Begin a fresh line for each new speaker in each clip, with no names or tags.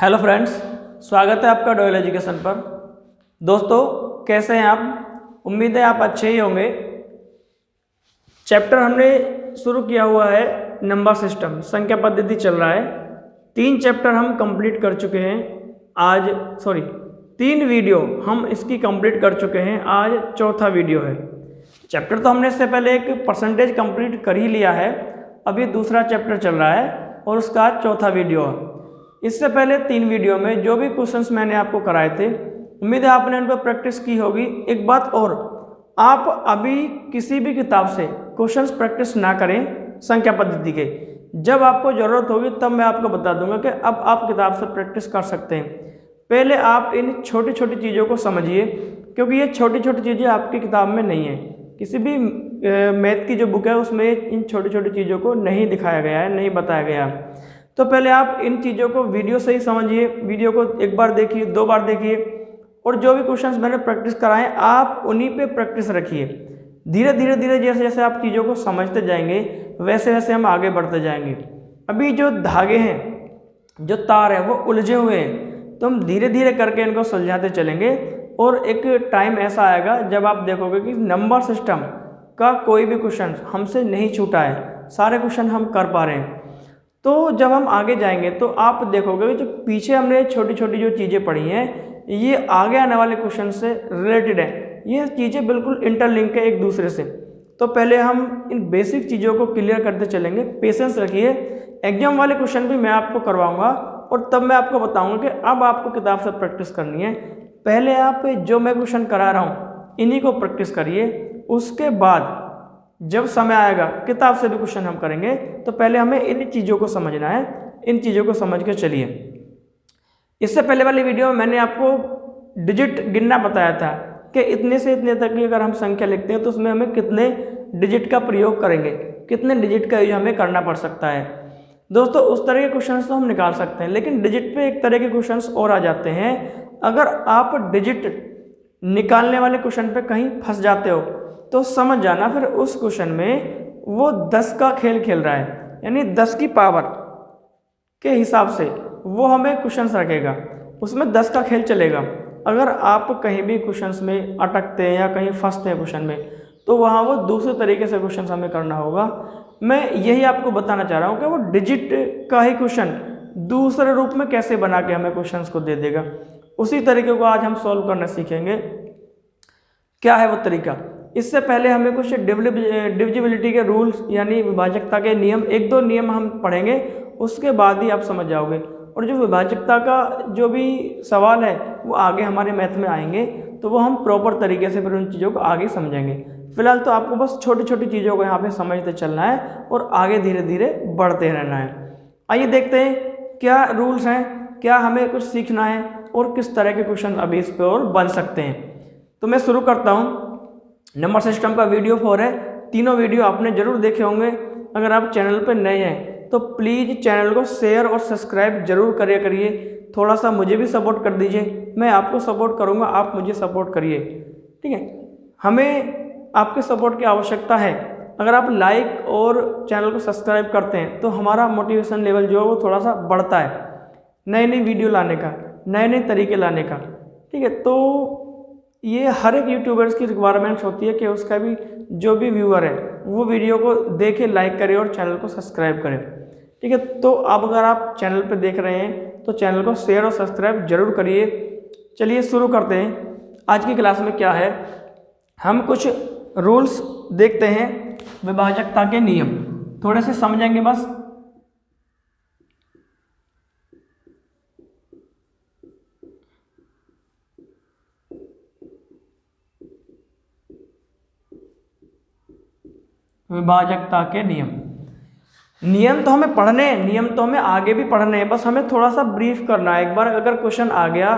Hello friends, स्वागत है आपका डोयल एजुकेशन पर। दोस्तों, कैसे हैं आप? उम्मीद है आप अच्छे ही होंगे। चैप्टर हमने शुरू किया हुआ है नंबर सिस्टम, संख्या पद्धति चल रहा है। 3 चैप्टर हम कंप्लीट कर चुके हैं आज, 3 वीडियो हम इसकी कंप्लीट कर चुके हैं। आज चौथा वीडियो है। चैप्टर तो हमने इससे पहले एक परसेंटेज कंप्लीट कर ही लिया है, अभी दूसरा चैप्टर चल रहा है और उसका आज चौथा वीडियो है। इससे पहले 3 वीडियो में जो भी क्वेश्चंस मैंने आपको कराए थे, उम्मीद है आपने उन पर प्रैक्टिस की होगी। एक बात और, आप अभी किसी भी किताब से क्वेश्चंस प्रैक्टिस ना करें संख्या पद्धति के। जब आपको ज़रूरत होगी तब मैं आपको बता दूंगा कि अब आप किताब से प्रैक्टिस कर सकते हैं। पहले आप इन छोटी छोटी चीज़ों को समझिए, क्योंकि ये छोटी छोटी चीज़ें आपकी किताब में नहीं है। किसी भी मैथ की जो बुक है उसमें इन छोटी छोटी चीज़ों को नहीं दिखाया गया है, नहीं बताया गया है। तो पहले आप इन चीज़ों को वीडियो से ही समझिए। वीडियो को एक बार देखिए, 2 बार देखिए, और जो भी क्वेश्चंस मैंने प्रैक्टिस कराए आप उन्हीं पे प्रैक्टिस रखिए। धीरे धीरे धीरे जैसे जैसे आप चीज़ों को समझते जाएंगे वैसे वैसे हम आगे बढ़ते जाएंगे। अभी जो धागे हैं, जो तार हैं, वो उलझे हुए हैं, तो हम धीरे धीरे करके इनको सुलझाते चलेंगे और एक टाइम ऐसा आएगा जब आप देखोगे कि नंबर सिस्टम का कोई भी क्वेश्चन हमसे नहीं छूटा है, सारे क्वेश्चन हम कर पा रहे हैं। तो जब हम आगे जाएंगे तो आप देखोगे कि जो पीछे हमने छोटी छोटी जो चीज़ें पढ़ी हैं, ये आगे आने वाले क्वेश्चन से रिलेटेड है। ये चीज़ें बिल्कुल इंटरलिंक है एक दूसरे से। तो पहले हम इन बेसिक चीज़ों को क्लियर करते चलेंगे। पेशेंस रखिए, एग्जाम वाले क्वेश्चन भी मैं आपको करवाऊंगा और तब मैं आपको बताऊंगा कि अब आपको किताब से प्रैक्टिस करनी है। पहले आप जो मैं क्वेश्चन करा रहा हूँ इन्हीं को प्रैक्टिस करिए, उसके बाद जब समय आएगा किताब से भी क्वेश्चन हम करेंगे। तो पहले हमें इन चीज़ों को समझना है, इन चीज़ों को समझ के चलिए। इससे पहले वाली वीडियो में मैंने आपको डिजिट गिनना बताया था कि इतने से इतने तक की अगर हम संख्या लिखते हैं तो उसमें हमें कितने डिजिट का प्रयोग करेंगे, कितने डिजिट का यूज हमें करना पड़ सकता है। दोस्तों, उस तरह के क्वेश्चन तो हम निकाल सकते हैं, लेकिन डिजिट पे एक तरह के क्वेश्चन और आ जाते हैं। अगर आप डिजिट निकालने वाले क्वेश्चन पे कहीं फंस जाते हो तो समझ जाना फिर उस क्वेश्चन में वो 10 का खेल खेल रहा है, यानी 10 की पावर के हिसाब से वो हमें क्वेश्चंस रखेगा, उसमें 10 का खेल चलेगा। अगर आप कहीं भी क्वेश्चंस में अटकते हैं या कहीं फंसते हैं क्वेश्चन में, तो वहाँ वो दूसरे तरीके से क्वेश्चंस हमें करना होगा। मैं यही आपको बताना चाह रहा हूँ कि वो डिजिट का ही क्वेश्चन दूसरे रूप में कैसे बना के हमें क्वेश्चंस को दे देगा। उसी तरीके को आज हम सॉल्व करना सीखेंगे। क्या है वो तरीका? इससे पहले हमें कुछ डिविजिबिलिटी के रूल्स यानी विभाजकता के नियम, 1-2 नियम हम पढ़ेंगे, उसके बाद ही आप समझ जाओगे। और जो विभाजकता का जो भी सवाल है वो आगे हमारे मैथ में आएंगे, तो वो हम प्रॉपर तरीके से फिर उन चीज़ों को आगे समझेंगे। फिलहाल तो आपको बस छोटी छोटी चीज़ों को यहाँ पे समझते चलना है और आगे धीरे धीरे बढ़ते रहना है। आइए देखते हैं क्या रूल्स हैं, क्या हमें कुछ सीखना है और किस तरह के क्वेश्चन अभी इस पर और बन सकते हैं। तो मैं शुरू करता हूँ। नंबर सिस्टम का वीडियो 4 है। तीनों वीडियो आपने जरूर देखे होंगे। अगर आप चैनल पर नए हैं तो प्लीज़ चैनल को शेयर और सब्सक्राइब जरूर करिए। थोड़ा सा मुझे भी सपोर्ट कर दीजिए, मैं आपको सपोर्ट करूँगा, आप मुझे सपोर्ट करिए, ठीक है। हमें आपके सपोर्ट की आवश्यकता है। अगर आप लाइक और चैनल को सब्सक्राइब करते हैं तो हमारा मोटिवेशन लेवल जो है वो थोड़ा सा बढ़ता है, नई नई वीडियो लाने का, नए नए तरीके लाने का, ठीक है। तो ये हर एक यूट्यूबर्स की रिक्वायरमेंट्स होती है कि उसका भी जो भी व्यूअर है वो वीडियो को देखे, लाइक करे और चैनल को सब्सक्राइब करे, ठीक है। तो अब अगर आप चैनल पर देख रहे हैं तो चैनल को शेयर और सब्सक्राइब जरूर करिए। चलिए शुरू करते हैं। आज की क्लास में क्या है, हम कुछ रूल्स देखते हैं, विभाजकता के नियम थोड़े से समझेंगे बस। विभाजकता के नियम तो हमें पढ़ने हैं, नियम तो हमें आगे भी पढ़ने हैं, बस हमें थोड़ा सा ब्रीफ करना है। एक बार अगर क्वेश्चन आ गया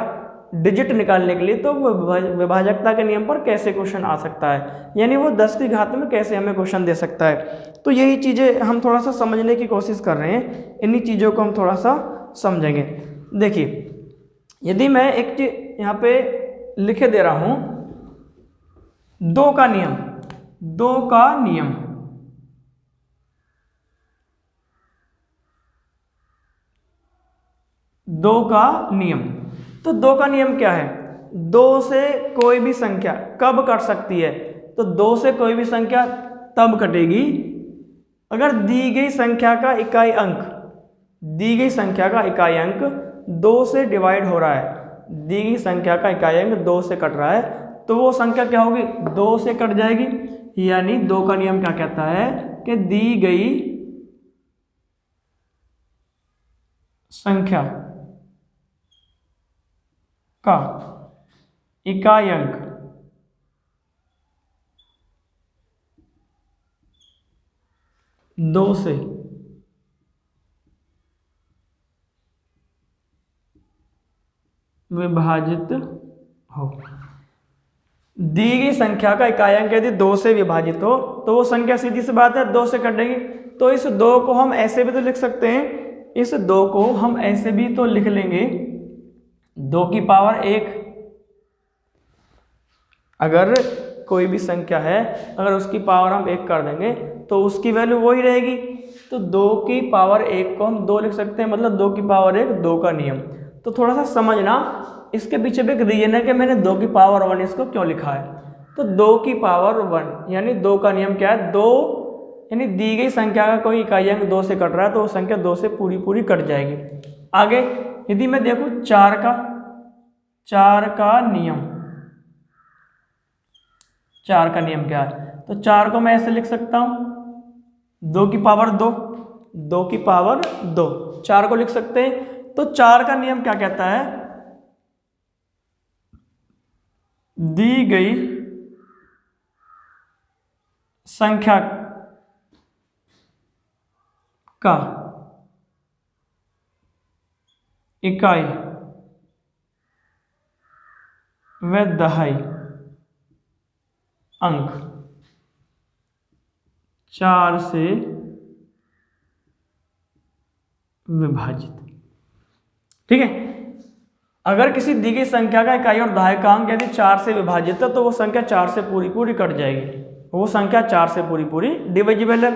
डिजिट निकालने के लिए तो वो विभाजकता के नियम पर कैसे क्वेश्चन आ सकता है, यानी वो 10 की घात में कैसे हमें क्वेश्चन दे सकता है। तो यही चीज़ें हम थोड़ा सा समझने की कोशिश कर रहे हैं, इन्हीं चीज़ों को हम थोड़ा सा समझेंगे। देखिए, यदि मैं एक चीज यहाँ पे लिखे दे रहा हूँ, 2 का नियम, 2 का नियम, 2 का नियम। तो 2 का नियम क्या है? 2 से कोई भी संख्या कब कट सकती है? तो 2 से कोई भी संख्या तब कटेगी अगर दी गई संख्या का इकाई अंक, दी गई संख्या का इकाई अंक 2 से डिवाइड हो रहा है, दी गई संख्या का इकाई अंक 2 से कट रहा है, तो वो संख्या क्या होगी? 2 से कट जाएगी। यानी 2 का नियम क्या कहता है कि दी गई संख्या का इकाई अंक 2 से विभाजित हो। दी गई संख्या का इकाई अंक यदि 2 से विभाजित हो तो वो संख्या सीधी सी बात है 2 से कटेगी। तो इस 2 को हम ऐसे भी तो लिख सकते हैं, इस 2 को हम ऐसे भी तो लिख लेंगे 2 की पावर 1। अगर कोई भी संख्या है, अगर उसकी पावर हम 1 कर देंगे तो उसकी वैल्यू वही रहेगी। तो 2 की पावर 1 को हम 2 लिख सकते हैं, मतलब 2 की पावर 1 2 का नियम। तो थोड़ा सा समझना, इसके पीछे भी एक रीजन है कि मैंने 2 की पावर 1 इसको क्यों लिखा है। तो 2 की पावर 1 यानी 2 का नियम क्या है? 2 यानी दी गई संख्या का कोई इकाई अंक 2 से कट रहा है तो वो संख्या 2 से पूरी पूरी कट जाएगी। आगे यदि मैं देखूं 4 का नियम, 4 का नियम क्या है? तो 4 को मैं ऐसे लिख सकता हूं 2 की पावर 2, 2 की पावर 2, 4 को लिख सकते हैं। तो 4 का नियम क्या कहता है? दी गई संख्या का इकाई व दहाई अंक 4 से विभाजित। ठीक है, अगर किसी दी गई संख्या का इकाई और दहाई का अंक यदि 4 से विभाजित है तो वो संख्या 4 से पूरी पूरी कट जाएगी, वो संख्या 4 से पूरी पूरी डिविजिबल है।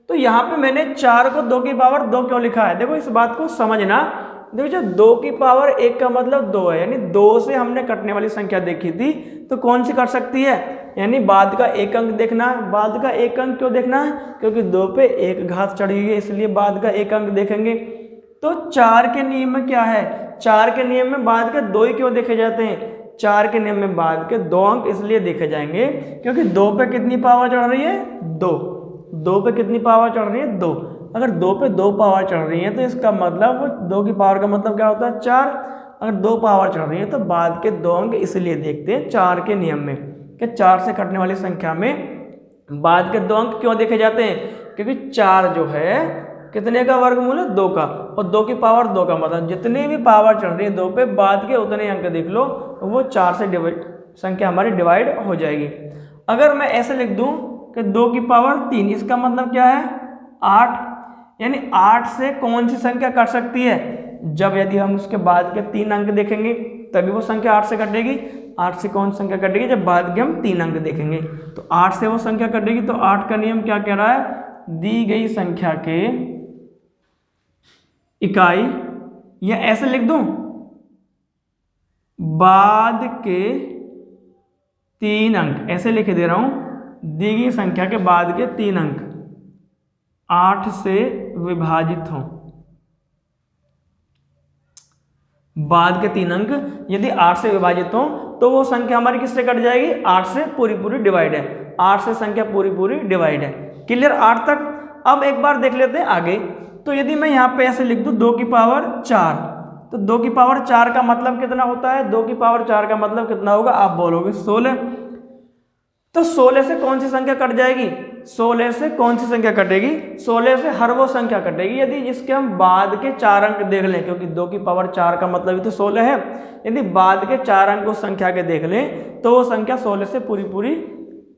तो यहाँ पे मैंने 4 को 2 की पावर 2 क्यों लिखा है? देखो इस बात को समझना। देखो जब 2 की पावर 1 का मतलब 2 है, यानी 2 से हमने कटने वाली संख्या देखी थी, तो कौन सी कट सकती है? यानी बाद का एक अंक देखना है। बाद का एक अंक क्यों देखना है? क्योंकि 2 पे 1 घात चढ़ी है, इसलिए बाद का एक अंक देखेंगे। तो 4 के नियम में क्या है? 4 के नियम में बाद के 2 ही क्यों देखे जाते हैं? 4 के नियम में बाद के 2 अंक इसलिए देखे जाएंगे क्योंकि 2 पे कितनी पावर चढ़ रही है? 2। 2 पे कितनी पावर चढ़ रही है? 2। अगर 2 पे 2 पावर चढ़ रही है तो इसका मतलब 2 की पावर का मतलब क्या होता है? 4। अगर 2 पावर चढ़ रही है तो बाद के 2 अंक इसलिए देखते हैं 4 के नियम में कि 4 से कटने वाली संख्या में बाद के 2 अंक क्यों देखे जाते हैं? क्योंकि 4 जो है कितने का वर्गमूल है? 2 का, और 2 की पावर 2 का मतलब जितनी भी पावर चढ़ रही है 2 पे बाद के उतने अंक देख लो, वो 4 से संख्या हमारी डिवाइड हो जाएगी। अगर मैं ऐसे लिख दूं कि 2 की पावर 3, इसका मतलब क्या है? 8। यानी 8 से कौन सी संख्या कट सकती है? जब यदि हम उसके बाद के 3 अंक देखेंगे तभी वो संख्या 8 से कटेगी। 8 से कौन संख्या कटेगी? जब बाद के हम 3 अंक देखेंगे तो 8 से वो संख्या कटेगी। तो 8 का नियम क्या कह रहा है? दी गई संख्या के इकाई, या ऐसे लिख दूं बाद के 3 अंक, ऐसे लिख दे रहा हूं, दी गई संख्या के बाद के 3 अंक 8 से विभाजित हों। बाद के 3 अंक यदि 8 से विभाजित हों तो वो संख्या हमारी किससे कट जाएगी? 8 से पूरी पूरी डिवाइड है। 8 से संख्या पूरी पूरी डिवाइड है। क्लियर 8 तक? अब एक बार देख लेते हैं आगे। तो यदि मैं यहाँ पे ऐसे लिख दूं 2 की पावर 4, तो 2 की पावर 4 का मतलब कितना होता है? 2 की पावर 4 का मतलब कितना होगा? आप बोलोगे 16। तो 16 से कौन सी संख्या कट जाएगी? 16 से कौन सी संख्या कटेगी? 16 से हर वो संख्या कटेगी यदि जिसके हम बाद के 4 अंक देख लें, क्योंकि 2 की पावर 4 का मतलब ही तो 16 है। यदि बाद के 4 अंक उस संख्या के देख लें तो वो संख्या 16 से पूरी पूरी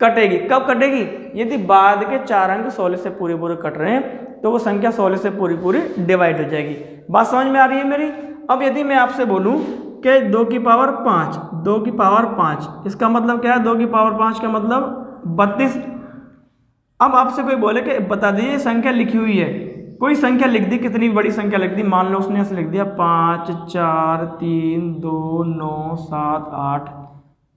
कटेगी। कब कटेगी? यदि बाद के 4 अंक 16 से पूरी पूरी कट रहे हैं तो वो संख्या 16 से पूरी पूरी डिवाइड हो जाएगी। बात समझ में आ रही है मेरी? अब यदि मैं आपसे बोलूं कि 2 की पावर 5, 2 की पावर 5, इसका मतलब क्या है? 2 की पावर 5 का मतलब 32। अब आपसे कोई बोले कि बता दीजिए संख्या लिखी हुई है कोई संख्या लिख दी, कितनी बड़ी संख्या लिख दी, मान लो उसने ऐसे लिख दिया 5 4 3 2 9 7 8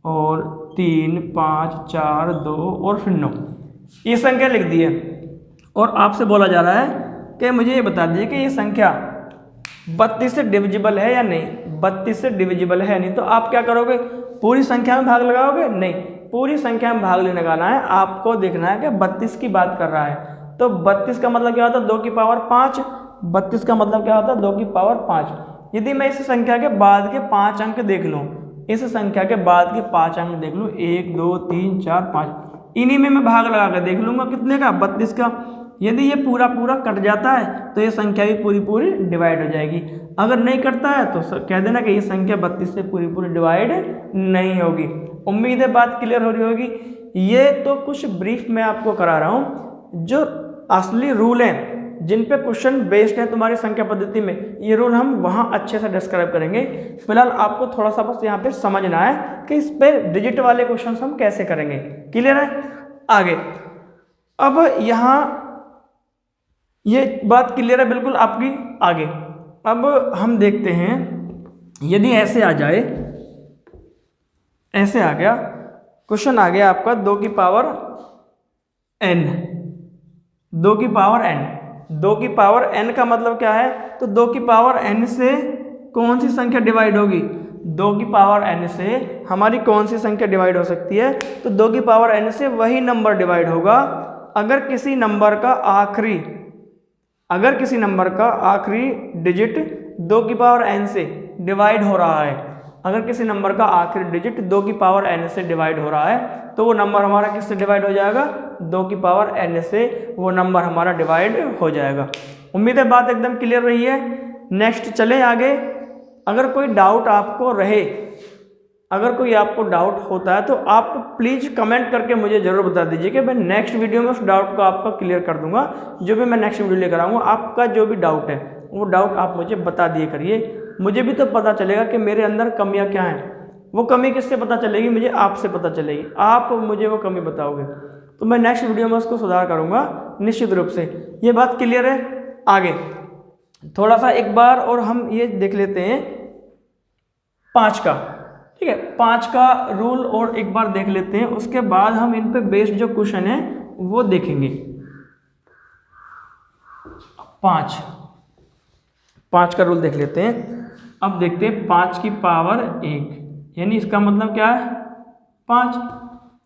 और 3 5 4 2 और फिर 9, ये संख्या लिख दी है। और आपसे बोला जा रहा है कि मुझे ये बता दीजिए कि ये संख्या 32 से डिविजिबल है या नहीं, 32 से डिविजिबल है नहीं। तो आप क्या करोगे, पूरी संख्या में भाग लगाओगे? नहीं, पूरी संख्या में भाग लेने का है, आपको देखना है कि 32 की बात कर रहा है। तो 32 का मतलब क्या होता है, 2 की पावर 5। 32 का मतलब क्या होता है, 2 की पावर 5। यदि मैं इस संख्या के बाद के 5 अंक देख लूँ, इस संख्या के बाद के 5 अंक देख लूँ, 1 2 3 4 5, इन्हीं में मैं भाग लगा कर देख लूँगा कितने का, 32 का। यदि ये पूरा पूरा कट जाता है तो ये संख्या भी पूरी पूरी डिवाइड हो जाएगी। अगर नहीं कटता है तो कह देना कि ये संख्या 32 से पूरी पूरी डिवाइड नहीं होगी। उम्मीद है बात क्लियर हो रही होगी। ये तो कुछ ब्रीफ में आपको करा रहा हूँ, जो असली रूल हैं जिन पे क्वेश्चन बेस्ड है तुम्हारी संख्या पद्धति में, ये रूल हम वहाँ अच्छे से डिस्क्राइब करेंगे। फिलहाल आपको थोड़ा सा बस यहाँ पे समझना है कि इस पे डिजिट वाले क्वेश्चन हम कैसे करेंगे। क्लियर है? आगे अब यहाँ ये बात क्लियर है बिल्कुल आपकी। आगे अब हम देखते हैं, यदि ऐसे आ जाए, ऐसे आ गया क्वेश्चन, आ गया आपका 2 की पावर n, 2 की पावर n। 2 की पावर n का मतलब क्या है, तो 2 की पावर n से कौन सी संख्या डिवाइड होगी, 2 की पावर n से हमारी कौन सी संख्या डिवाइड हो सकती है, तो 2 की पावर n से वही नंबर डिवाइड होगा अगर किसी नंबर का आखिरी डिजिट 2 की पावर n से डिवाइड हो रहा है। अगर किसी नंबर का आखिरी डिजिट 2 की पावर n से डिवाइड हो रहा है तो वो नंबर हमारा किससे डिवाइड हो जाएगा, 2 की पावर n से वो नंबर हमारा डिवाइड हो जाएगा। उम्मीद है बात एकदम क्लियर रही है। नेक्स्ट चले आगे। अगर कोई डाउट आपको रहे, अगर कोई आपको डाउट होता है तो आप प्लीज़ कमेंट करके मुझे ज़रूर बता दीजिए कि मैं नेक्स्ट वीडियो में उस डाउट को आपका क्लियर कर दूंगा। जो भी मैं नेक्स्ट वीडियो लेकर आऊँगा, आपका जो भी डाउट है वो डाउट आप मुझे बता दिए करिए। मुझे भी तो पता चलेगा कि मेरे अंदर कमियां क्या हैं। वो कमी किससे पता चलेगी, मुझे आपसे पता चलेगी। आप मुझे वो कमी बताओगे तो मैं नेक्स्ट वीडियो में उसको सुधार करूँगा निश्चित रूप से। ये बात क्लियर है? आगे थोड़ा सा एक बार और हम ये देख लेते हैं 5 का, ठीक है, 5 का रूल और एक बार देख लेते हैं, उसके बाद हम इन पे बेस्ड जो क्वेश्चन है वो देखेंगे। 5 का रूल देख लेते हैं। अब देखते हैं 5 की पावर 1, यानी इसका मतलब क्या है 5।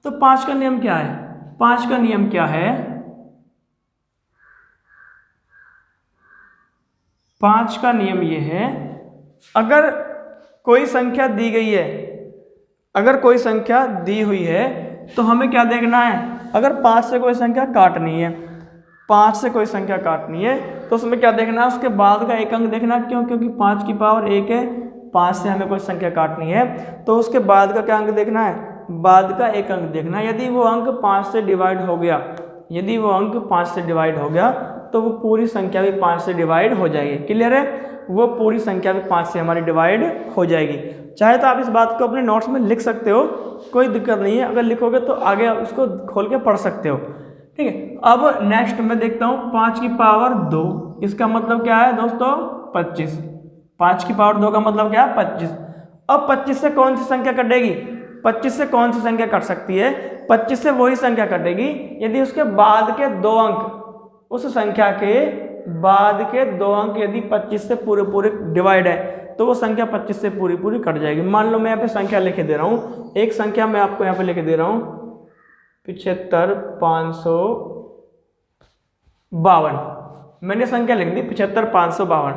तो 5 का नियम क्या है, 5 का नियम क्या है, 5 का नियम ये है, अगर कोई संख्या दी गई है, अगर कोई संख्या दी हुई है तो हमें क्या देखना है, अगर 5 से कोई संख्या काटनी है, 5 से कोई संख्या काटनी है तो उसमें क्या देखना है, उसके बाद का एक अंक देखना। क्यों? क्योंकि 5 की पावर 1 है, 5 से हमें कोई संख्या काटनी है तो उसके बाद का क्या अंक देखना है, बाद का एक अंक देखना है। यदि वो अंक 5 से डिवाइड हो गया, यदि वो अंक 5 से डिवाइड हो गया तो वो पूरी संख्या भी 5 से डिवाइड हो जाएगी। क्लियर है? वो पूरी संख्या भी 5 से हमारी डिवाइड हो जाएगी। चाहे तो आप इस बात को अपने नोट्स में लिख सकते हो, कोई दिक्कत नहीं है। अगर लिखोगे तो आगे आप उसको खोल के पढ़ सकते हो, ठीक है। अब नेक्स्ट मैं देखता हूँ 5 की पावर 2, इसका मतलब क्या है दोस्तों 25। 5 की पावर 2 का मतलब क्या है 25। अब 25 से कौन सी संख्या कटेगी, 25 से कौन सी संख्या कट सकती है, 25 से वही संख्या कटेगी यदि उसके बाद के 2 अंक, उस संख्या के बाद के 2 अंक यदि 25 से पूरे पूरे डिवाइड है तो वो संख्या 25 से पूरी पूरी कट जाएगी। मान लो मैं यहाँ पे संख्या लिखे दे रहा हूँ, एक संख्या मैं आपको यहाँ पे लिखे दे रहा हूँ 75,552, मैंने संख्या लिख दी 75,552।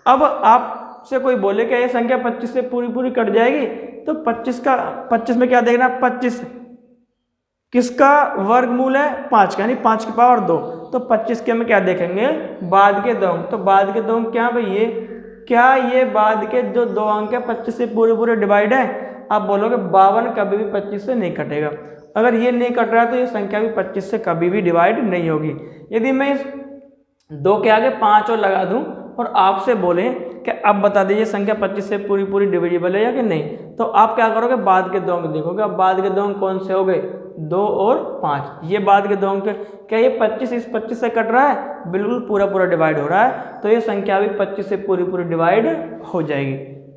अब आपसे कोई बोले कि ये संख्या 25 से पूरी पूरी कट जाएगी तो 25 में क्या देखना, 25 किसका वर्गमूल है 5 का, यानी 5 की पावर 2। तो 25 के में क्या देखेंगे, बाद के 2 अंक। तो बाद के 2 अंक क्या भाई, ये क्या, ये बाद के जो 2 अंक है 25 से पूरे पूरे डिवाइड है। आप बोलोगे 52 कभी भी 25 से नहीं कटेगा। अगर ये नहीं कट रहा है तो ये संख्या भी 25 से कभी भी डिवाइड नहीं होगी। यदि मैं इस 2 के आगे 5 और लगा दूं और आपसे बोले कि अब बता दीजिए संख्या 25 से पूरी पूरी डिविजिबल है या कि नहीं, तो आप क्या करोगे, बाद के 2 अंक देखोगे। अब बाद के 2 अंक कौन से हो गए, 2 और 5, ये बाद के 2 अंक। क्या ये 25 इस 25 से कट रहा है? बिल्कुल पूरा पूरा डिवाइड हो रहा है, तो ये संख्या भी 25 से पूरी पूरी डिवाइड हो जाएगी।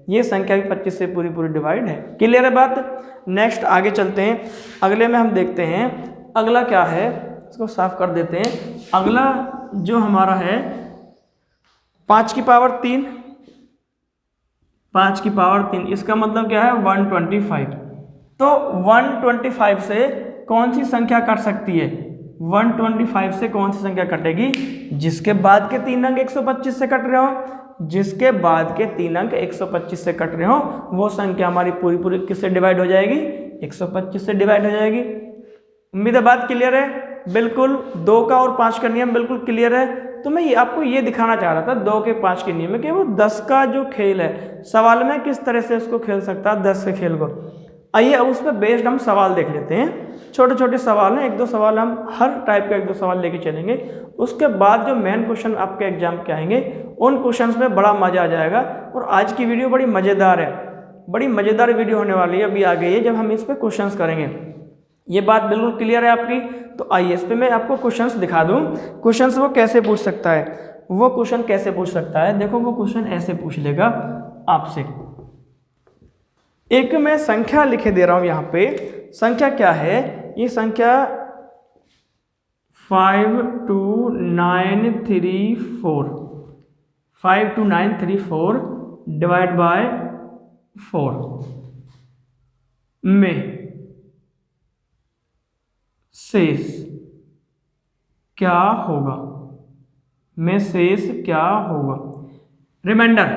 ये संख्या भी 25 से पूरी पूरी डिवाइड है। क्लियर है बात? नेक्स्ट आगे चलते हैं, अगले में हम देखते हैं अगला क्या है, इसको साफ कर देते हैं। अगला जो हमारा है 5 की पावर 3, 5 की पावर 3, इसका मतलब क्या है 125। तो 125 से कौन सी संख्या कट सकती है? 125 से कौन सी संख्या कटेगी? जिसके बाद के 3 अंक 125 से कट रहे हो, जिसके बाद के 3 अंक 125 से कट रहे हो, वो संख्या हमारी पूरी पूरी किससे डिवाइड हो जाएगी? 125 से डिवाइड हो जाएगी। उम्मीद है बात क्लियर है? बिल्कुल 2 का और 5 का नियम बिल्कुल क्लियर है। तो मैं आपको ये दिखाना चाह रहा था 2 के 5 के नियम में कि वो 10 का जो खेल है सवाल में किस तरह से उसको खेल सकता है 10 के खेल को। आइए अब उस पर बेस्ड हम सवाल देख लेते हैं। छोटे छोटे सवाल हैं, 1-2 सवाल हम हर टाइप का 1-2 सवाल लेके चलेंगे। उसके बाद जो मेन क्वेश्चन आपके एग्जाम के आएंगे उन क्वेश्चंस में बड़ा मजा आ जाएगा। और आज की वीडियो बड़ी मज़ेदार है, बड़ी मज़ेदार वीडियो होने वाली है, अभी आ गई है जब हम इस पर क्वेश्चंस करेंगे। ये बात बिल्कुल क्लियर है आपकी? तो आइए इस पे मैं आपको क्वेश्चंस दिखा दूं। क्वेश्चंस वो कैसे पूछ सकता है, वो क्वेश्चन कैसे पूछ सकता है, देखो वो क्वेश्चन ऐसे पूछ लेगा आपसे। एक मैं संख्या लिखे दे रहा हूं यहाँ पे, संख्या क्या है? ये संख्या 52934, 52934 डिवाइड बाय 4 में शेष क्या होगा? में शेष क्या होगा? रिमाइंडर,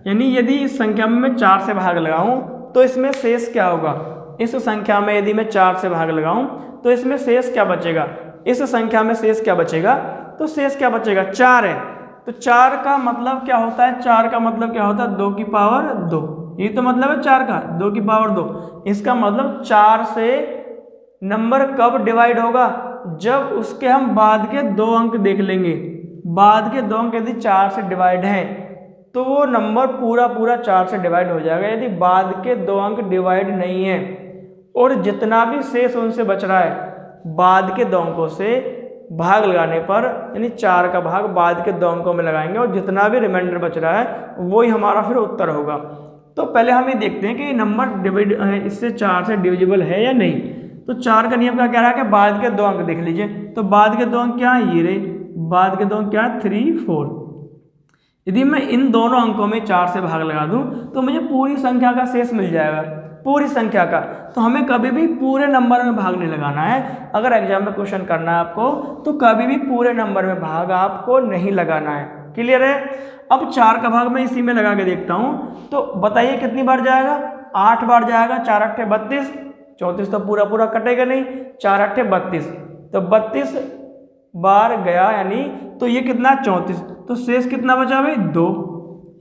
यानी यदि इस संख्या में मैं 4 से भाग लगाऊं तो इसमें शेष क्या होगा? इस संख्या में यदि मैं 4 से भाग लगाऊं तो इसमें शेष क्या बचेगा? इस संख्या में शेष क्या बचेगा? तो शेष क्या बचेगा? 4 है। तो 4 का मतलब क्या होता है? 4 का मतलब क्या होता है? 2 की पावर 2, ये तो मतलब है 4 का 2 की पावर 2। इसका मतलब 4 से नंबर कब डिवाइड होगा? जब उसके हम बाद के 2 अंक देख लेंगे। बाद के 2 अंक यदि 4 से डिवाइड हैं तो वो नंबर पूरा पूरा 4 से डिवाइड हो जाएगा। यदि बाद के 2 अंक डिवाइड नहीं है और जितना भी शेष उनसे बच रहा है बाद के 2 अंकों से भाग लगाने पर, यानी 4 का भाग बाद के 2 अंकों में लगाएंगे और जितना भी रिमाइंडर बच रहा है वही हमारा फिर उत्तर होगा। तो पहले हम ये देखते हैं कि ये नंबर डिवाइड इससे 4 से डिविजिबल है या नहीं। तो 4 का नियम क्या कह रहा है कि बाद के 2 अंक देख लीजिए। तो बाद के 2 अंक क्या है? ये रहे। बाद के 2 अंक क्या है? 3, 4। यदि मैं इन दोनों अंकों में 4 से भाग लगा दूं तो मुझे पूरी संख्या का शेष मिल जाएगा, पूरी संख्या का। तो हमें कभी भी पूरे नंबर में भाग नहीं लगाना है। अगर एग्जाम में क्वेश्चन करना है आपको तो कभी भी पूरे नंबर में भाग आपको नहीं लगाना है। क्लियर है? अब 4 का भाग मैं इसी में लगा के देखता हूँ, तो बताइए कितनी बार जाएगा? 8 बार जाएगा। 4 8 32, 34 तो पूरा पूरा कटेगा नहीं। 4 8 32, तो 32 बार गया, यानी तो ये कितना? 34। तो शेष कितना बचा भाई? 2।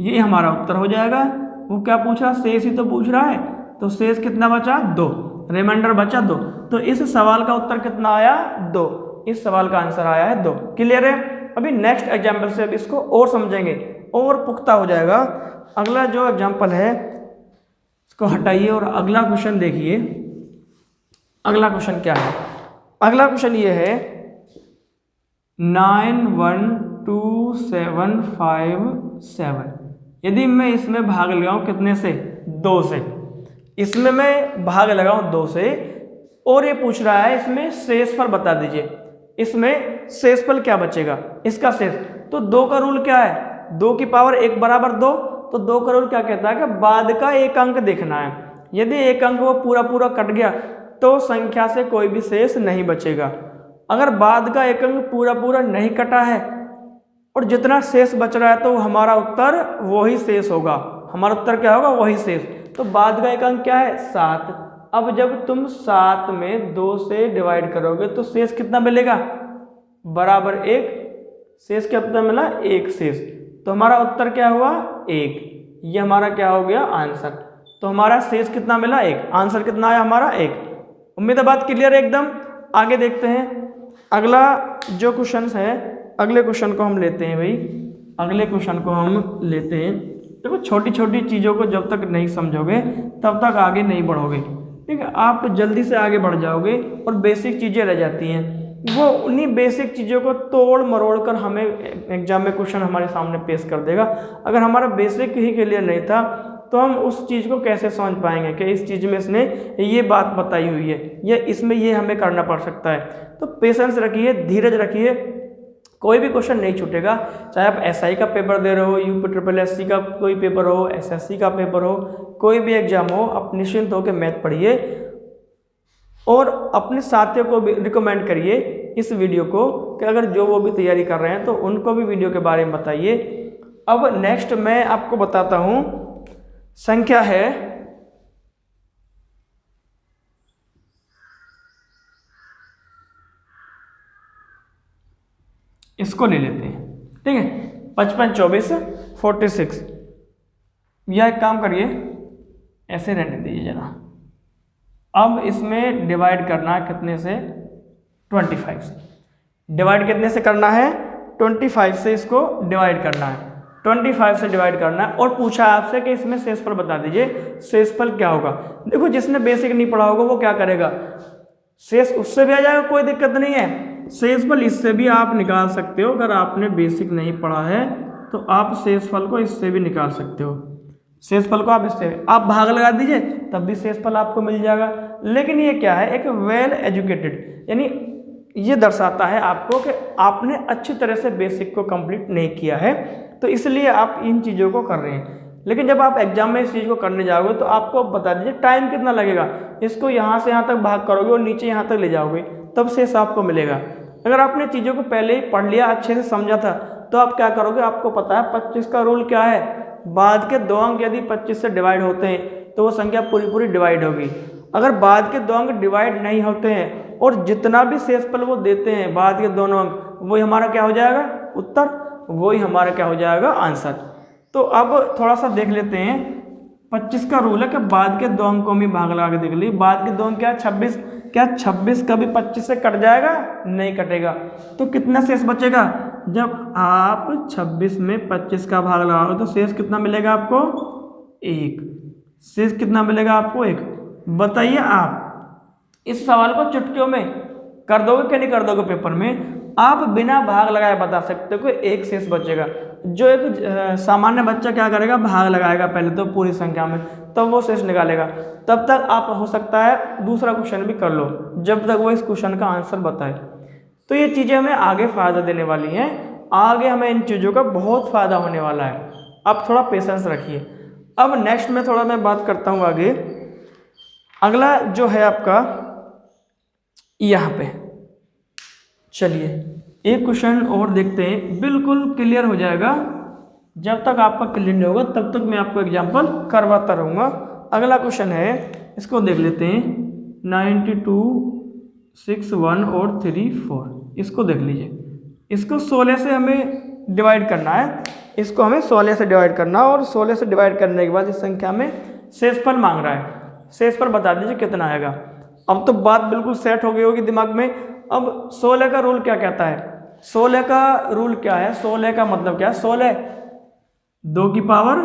ये हमारा उत्तर हो जाएगा। वो क्या पूछा? शेष ही तो पूछ रहा है। तो शेष कितना बचा? 2। रिमाइंडर बचा 2। तो इस सवाल का उत्तर कितना आया? 2। इस सवाल का आंसर आया है 2। क्लियर है? अभी नेक्स्ट एग्जाम्पल से अब इसको और समझेंगे और पुख्ता हो जाएगा। अगला जो एग्जाम्पल है इसको हटाइए और अगला क्वेश्चन देखिए। अगला क्वेश्चन क्या है? अगला क्वेश्चन ये है 912757। यदि मैं इसमें भाग लगाऊं कितने से? 2 से। इसमें मैं भाग लगाऊं 2 से और ये पूछ रहा है इसमें शेषफल बता दीजिए। इसमें शेषफल क्या बचेगा? इसका शेष। तो 2 का रूल क्या है? 2 की पावर 1 बराबर 2। तो 2 का रूल क्या कहता है कि बाद का एक अंक देखना है। यदि एक अंक वो पूरा पूरा कट गया तो संख्या से कोई भी शेष नहीं बचेगा। अगर बाद का एक अंक पूरा पूरा नहीं कटा है और जितना शेष बच रहा है तो हमारा उत्तर वही शेष होगा। हमारा उत्तर क्या होगा? वही शेष। तो बाद का एक अंक क्या है? 7। अब जब तुम 7 में 2 से डिवाइड करोगे तो शेष कितना मिलेगा? बराबर 1। शेष कितना मिला? 1 शेष। तो हमारा उत्तर क्या हुआ? 1। ये हमारा क्या हो गया? आंसर। तो हमारा शेष कितना मिला? 1। आंसर कितना आया हमारा? 1। उम्मीद है बात क्लियर है एकदम। आगे देखते हैं अगला जो क्वेश्चन है। अगले क्वेश्चन को हम लेते हैं भाई। अगले क्वेश्चन को हम लेते हैं। देखो छोटी छोटी चीज़ों को जब तक नहीं समझोगे तब तक आगे नहीं बढ़ोगे। ठीक है, आप जल्दी से आगे बढ़ जाओगे और बेसिक चीज़ें रह जाती हैं। वो उन्हीं बेसिक चीज़ों को तोड़ मरोड़ कर हमें एग्जाम में क्वेश्चन हमारे सामने पेश कर देगा। अगर हमारा बेसिक ही क्लियर नहीं था तो हम उस चीज़ को कैसे समझ पाएंगे कि इस चीज़ में इसने ये बात बताई हुई है या इसमें ये हमें करना पड़ सकता है। तो पेशेंस रखिए, धीरज रखिए, कोई भी क्वेश्चन नहीं छूटेगा। चाहे आप एसआई का पेपर दे रहे हो, यूपीएससी का कोई पेपर हो, एसएससी का पेपर हो, कोई भी एग्जाम हो, आप निश्चिंत होकर मैथ पढ़िए और अपने साथियों को भी रिकमेंड करिए इस वीडियो को कि अगर जो वो भी तैयारी कर रहे हैं तो उनको भी वीडियो के बारे में बताइए। अब नेक्स्ट मैं आपको बताता हूँ, संख्या है इसको ले लेते हैं, ठीक है, 55 24 46। या एक काम करिए, ऐसे रहने दीजिए जरा। अब इसमें डिवाइड करना है कितने से? 25 से। डिवाइड कितने से करना है? 25 से इसको डिवाइड करना है, 25 से डिवाइड करना है। और पूछा आपसे कि इसमें शेषफल बता दीजिए, शेषफल क्या होगा। देखो, जिसने बेसिक नहीं पढ़ा होगा वो क्या करेगा, शेष उससे भी आ जाएगा, कोई दिक्कत नहीं है। शेषफल इससे भी आप निकाल सकते हो, अगर आपने बेसिक नहीं पढ़ा है तो आप शेषफल को इससे भी निकाल सकते हो। शेषफल को आप इससे आप भाग लगा दीजिए, तब भी शेषफल आपको मिल जाएगा। लेकिन ये क्या है, एक वेल एजुकेटेड, यानी ये दर्शाता है आपको कि आपने अच्छी तरह से बेसिक को कंप्लीट नहीं किया है, तो इसलिए आप इन चीज़ों को कर रहे हैं। लेकिन जब आप एग्जाम में इस चीज़ को करने जाओगे तो आपको बता दीजिए टाइम कितना लगेगा। इसको यहाँ से यहाँ तक भाग करोगे और नीचे यहाँ तक ले जाओगे, तब शेष आपको मिलेगा। अगर आपने चीज़ों को पहले ही पढ़ लिया, अच्छे से समझा था, तो आप क्या करोगे, आपको पता है 25 का रूल क्या है, बाद के दो अंक यदि 25 से डिवाइड होते हैं तो वो संख्या पूरी पूरी डिवाइड होगी। अगर बाद के दो अंक डिवाइड नहीं होते हैं और जितना भी शेषफल वो देते हैं बाद के दोनों अंक, वही हमारा क्या हो जाएगा, उत्तर, वही हमारा क्या हो जाएगा, आंसर। तो अब थोड़ा सा देख लेते हैं, 25 का रूल है कि बाद के दो अंकों में भाग लगा के देख ली। बाद के दो अंक क्या, 26, क्या 26 कभी 25 से कट जाएगा? नहीं कटेगा। तो कितना शेष बचेगा? जब आप 26 में 25 का भाग लगाओगे तो शेष कितना मिलेगा आपको? 1। शेष कितना मिलेगा आपको? 1। बताइए आप इस सवाल को चुटकियों में कर दोगे कि नहीं कर दोगे? पेपर में आप बिना भाग लगाए बता सकते हो कि 1 शेष बचेगा। जो एक सामान्य बच्चा क्या करेगा, भाग लगाएगा पहले तो पूरी संख्या में, तब वो शेष निकालेगा। तब तक आप हो सकता है दूसरा क्वेश्चन भी कर लो, जब तक वो इस क्वेश्चन का आंसर बताए। तो ये चीज़ें हमें आगे फ़ायदा देने वाली हैं, आगे हमें इन चीज़ों का बहुत फ़ायदा होने वाला है। अब थोड़ा पेशेंस रखिए। अब नेक्स्ट में थोड़ा मैं बात करता हूँ आगे। अगला जो है आपका यहाँ पे, चलिए एक क्वेश्चन और देखते हैं, बिल्कुल क्लियर हो जाएगा। जब तक आपका क्लियर नहीं होगा तब तक मैं आपको एग्जाम्पल करवाता रहूँगा। अगला क्वेश्चन है, इसको देख लेते हैं, 92, 6, 1 और 3, 4। इसको देख लीजिए। इसको 16 से हमें डिवाइड करना है, इसको हमें 16 से डिवाइड करना, और 16 से डिवाइड करने के बाद इस संख्या में शेषफल मांग रहा है। शेषफल बता दीजिए कितना आएगा। अब तो बात बिल्कुल सेट हो गई होगी दिमाग में। अब 16 का रूल क्या कहता है? 16 का रूल क्या है? 16 का मतलब क्या है? 16 2 की पावर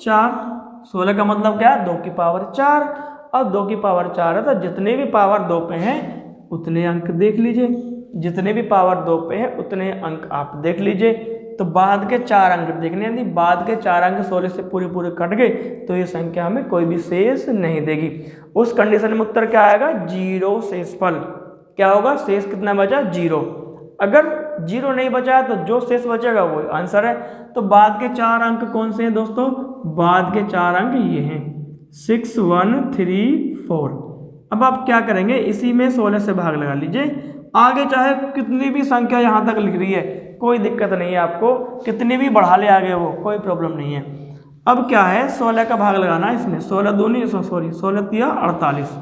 4। 16 का मतलब क्या है? 2 की पावर 4। और 2 की पावर 4 है तो जितने भी पावर 2 पे हैं उतने अंक देख लीजिए, जितने भी पावर 2 पे हैं उतने अंक आप देख लीजिए। तो बाद के 4 अंक देखने, यदि बाद के 4 अंक 16 से पूरे पूरे कट गए तो ये संख्या हमें कोई भी शेष नहीं देगी। उस कंडीशन में उत्तर क्या आएगा? 0 शेषफल। क्या होगा? शेष कितना बचा? 0। अगर 0 नहीं बचा तो जो शेष बचेगा वो आंसर है। तो बाद के 4 अंक कौन से हैं दोस्तों? बाद के 4 अंक ये हैं, 6, 1, 3, 4। अब आप क्या करेंगे, इसी में 16 से भाग लगा लीजिए। आगे चाहे कितनी भी संख्या यहाँ तक लिख रही है कोई दिक्कत नहीं है, आपको कितनी भी बढ़ा ले आगे वो कोई प्रॉब्लम नहीं है। अब क्या है, 16 का भाग लगाना है इसमें। 16 दूनी 16 तिया 48,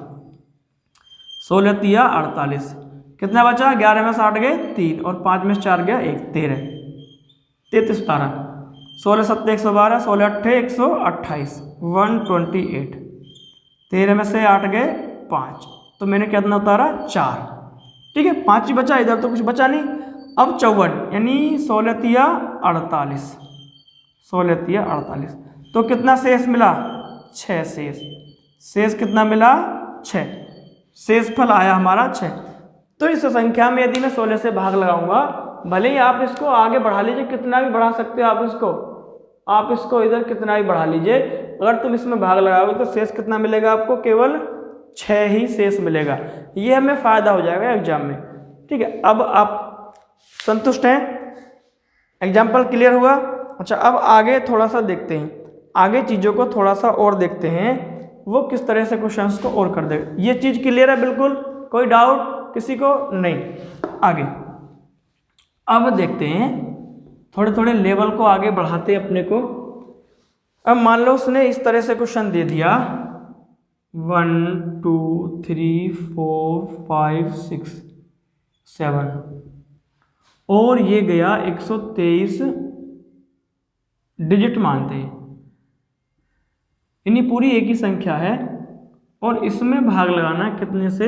16 तिया 48। कितना बचा? 11 में 60 गए 3 और 5 में 4 गया 1, 13, 33, 17, 16 7 112, 16 8 128, 128। 13 में से 8 गए 5, तो मैंने कितना उतारा? 4। ठीक है, 5 ही बचा, इधर तो कुछ बचा नहीं। अब 54 यानी 16 तिया 48, 16 तिया 48। तो कितना शेष मिला? 6 शेष। शेष कितना मिला? 6, शेषफल आया हमारा 6। तो इस संख्या में यदि मैं 16 से भाग लगाऊंगा, भले ही आप इसको आगे बढ़ा लीजिए, कितना भी बढ़ा सकते हो आप इसको इधर कितना भी बढ़ा लीजिए, अगर तुम इसमें भाग लगाओगे तो शेष कितना मिलेगा आपको, केवल 6 ही शेष मिलेगा। ये हमें फायदा हो जाएगा एग्जाम में। ठीक है, अब आप संतुष्ट हैं, एग्जाम्पल क्लियर हुआ। अच्छा, अब आगे थोड़ा सा देखते हैं, आगे चीज़ों को थोड़ा सा और देखते हैं, वो किस तरह से क्वेश्चंस को और कर देगा। ये चीज़ क्लियर है बिल्कुल, कोई डाउट किसी को नहीं। आगे अब देखते हैं, थोड़े थोड़े लेवल को आगे बढ़ाते हैं अपने को। अब मान लो उसने इस तरह से क्वेश्चन दे दिया 1 2 3 4 5 6 7 और ये गया 123 डिजिट मानते हैं, यानी पूरी एक ही संख्या है और इसमें भाग लगाना कितने से,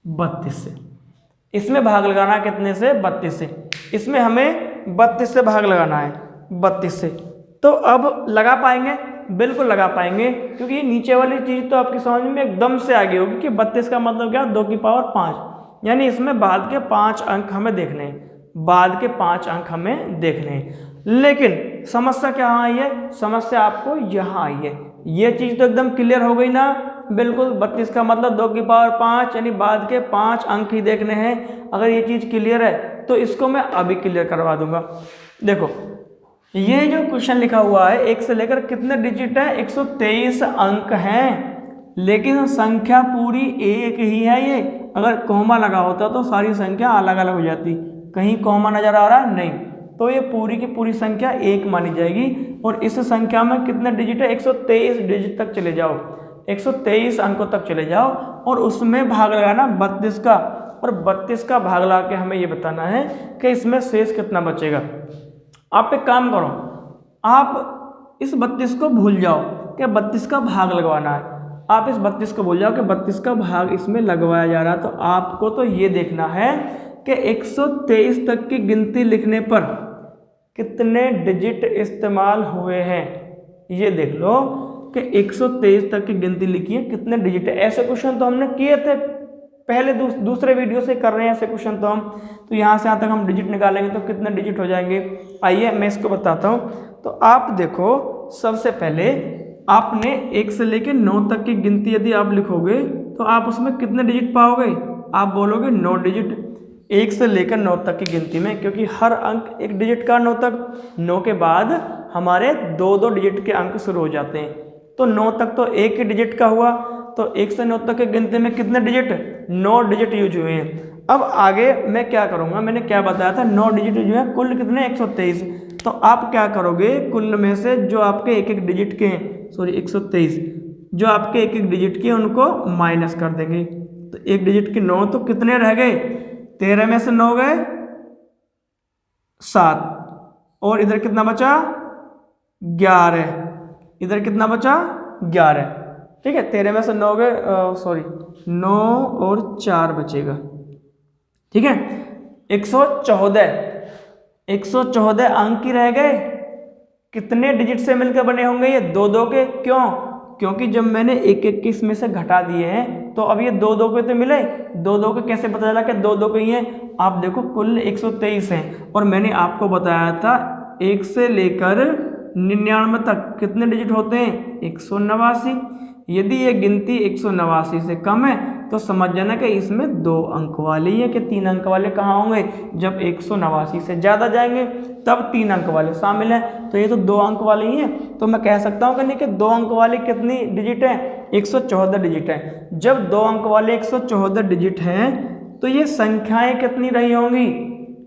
32 से। इसमें भाग लगाना कितने से, 32 से। इसमें हमें 32 से भाग लगाना है, 32 से। तो अब लगा पाएंगे, बिल्कुल लगा पाएंगे, क्योंकि ये नीचे वाली चीज़ तो आपकी समझ में एकदम से आ गई होगी कि 32 का मतलब क्या, 2 की पावर 5, यानी इसमें बाद के 5 अंक हमें देखने हैं, बाद के 5 अंक हमें देखने हैं। लेकिन समस्या क्या आई है, समस्या आपको यहाँ आई है। ये चीज़ तो एकदम क्लियर हो गई ना, बिल्कुल 32 का मतलब 2 की पावर 5, यानी बाद के 5 अंक ही देखने हैं। अगर ये चीज़ क्लियर है तो इसको मैं अभी क्लियर करवा दूंगा। देखो, ये जो क्वेश्चन लिखा हुआ है, 1 से लेकर कितने डिजिट है, 123 अंक हैं, लेकिन संख्या पूरी एक ही है। ये अगर कॉमा लगा होता तो सारी संख्या अलग अलग हो जाती, कहीं कॉमा नजर आ रहा है नहीं, तो ये पूरी की पूरी संख्या एक मानी जाएगी। और इस संख्या में कितने डिजिट है, 123 डिजिट तक चले जाओ, 123 अंकों तक चले जाओ और उसमें भाग लगाना 32 का, और 32 का भाग लगा के हमें ये बताना है कि इसमें शेष कितना बचेगा। आप एक काम करो, आप इस 32 को भूल जाओ कि 32 का भाग लगवाना है। आप इस 32 को भूल जाओ कि 32 का भाग इसमें लगवाया जा रहा है। तो आपको तो ये देखना है कि 123 तक की गिनती लिखने पर कितने डिजिट इस्तेमाल हुए हैं। ये देख लो कि 123 तक की गिनती लिखी है, कितने डिजिट है। ऐसे क्वेश्चन तो हमने किए थे पहले, दूसरे वीडियो से कर रहे हैं ऐसे क्वेश्चन तो हम। तो यहाँ से यहाँ तक हम डिजिट निकालेंगे तो कितने डिजिट हो जाएंगे। आइए मैं इसको बताता हूँ। तो आप देखो, सबसे पहले आपने 1 से लेकर 9 तक की गिनती यदि आप लिखोगे तो आप उसमें कितने डिजिट पाओगे, आप बोलोगे 9 डिजिट। 1 से लेकर 9 तक की गिनती में, क्योंकि हर अंक 1 डिजिट का 9 तक, 9 के बाद हमारे 2-2 डिजिट के अंक शुरू हो जाते हैं। तो 9 तक तो 1 ही डिजिट का हुआ। तो 1 से 9 तक की गिनती में कितने डिजिट, 9 डिजिट यूज हुए हैं। अब आगे मैं क्या करूँगा, मैंने क्या बताया था, 9 डिजिट यूज हुए हैं, कुल कितने 123। तो आप क्या करोगे, कुल में से जो आपके एक एक डिजिट के हैं, सॉरी 123 जो आपके एक एक डिजिट के उनको माइनस कर देंगे। तो एक डिजिट के 9 तो कितने रह गए, 13 में से 9 गए 7, और इधर कितना बचा 11, इधर कितना बचा 11। ठीक है, 13 में से 9 गए, सॉरी 9 और 4 बचेगा। ठीक है, 114 अंक ही रह गए। कितने डिजिट से मिलकर बने होंगे ये, 2-2 के। क्यों, क्योंकि जब मैंने 1-1 के इसमें से घटा दिए हैं तो अब ये 2-2 के तो मिले, 2-2 के कैसे पता चला कि 2-2 के ही हैं। आप देखो कुल 123 हैं, और मैंने आपको बताया था 1 से लेकर 99 तक कितने डिजिट होते हैं, 189। यदि ये गिनती 189 से कम है तो समझ जाना कि इसमें 2 अंक वाले है, कि 3 अंक वाले कहाँ होंगे, जब 189 से ज़्यादा जाएंगे तब 3 अंक वाले शामिल हैं। तो ये तो 2 अंक वाले ही हैं, तो मैं कह सकता हूँ कि नहीं कि 2 अंक वाले कितनी डिजिट हैं, 114 डिजिट हैं। जब 2 अंक वाले 114 डिजिट हैं तो ये संख्याएँ कितनी रही होंगी,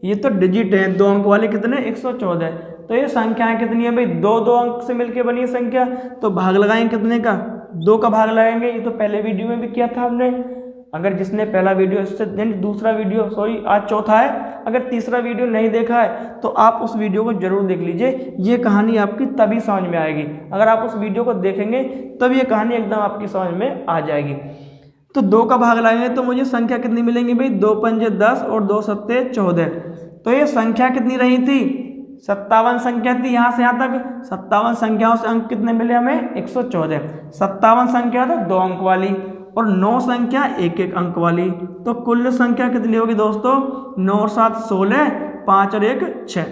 ये तो डिजिट हैं, 2 अंक वाले कितने 114। तो ये संख्याएँ कितनी है भाई, 2-2 अंक से मिलकर बनी है संख्या। तो भाग लगाएंगे कितने का, 2 का भाग लगाएंगे। ये तो पहले वीडियो में भी किया था हमने। अगर जिसने पहला वीडियो, इससे दूसरा वीडियो, सॉरी आज चौथा है, अगर तीसरा वीडियो नहीं देखा है तो आप उस वीडियो को जरूर देख लीजिए। ये कहानी आपकी तभी समझ में आएगी, अगर आप उस वीडियो को देखेंगे तब ये कहानी एकदम आपकी समझ में आ जाएगी। तो 2 का भाग लगाएंगे तो मुझे संख्या कितनी मिलेंगी भाई, 2 पंजे 10 और 2 सत्ते 14। तो ये संख्या कितनी रही थी, 57 संख्या थी। यहाँ से यहाँ तक 57 संख्याओं से अंक कितने मिले हमें, 114। 57 संख्या तो 2 अंक वाली, और 9 संख्या एक एक अंक वाली, तो कुल संख्या कितनी होगी दोस्तों? 9 और 7 16, 5 और 1 6,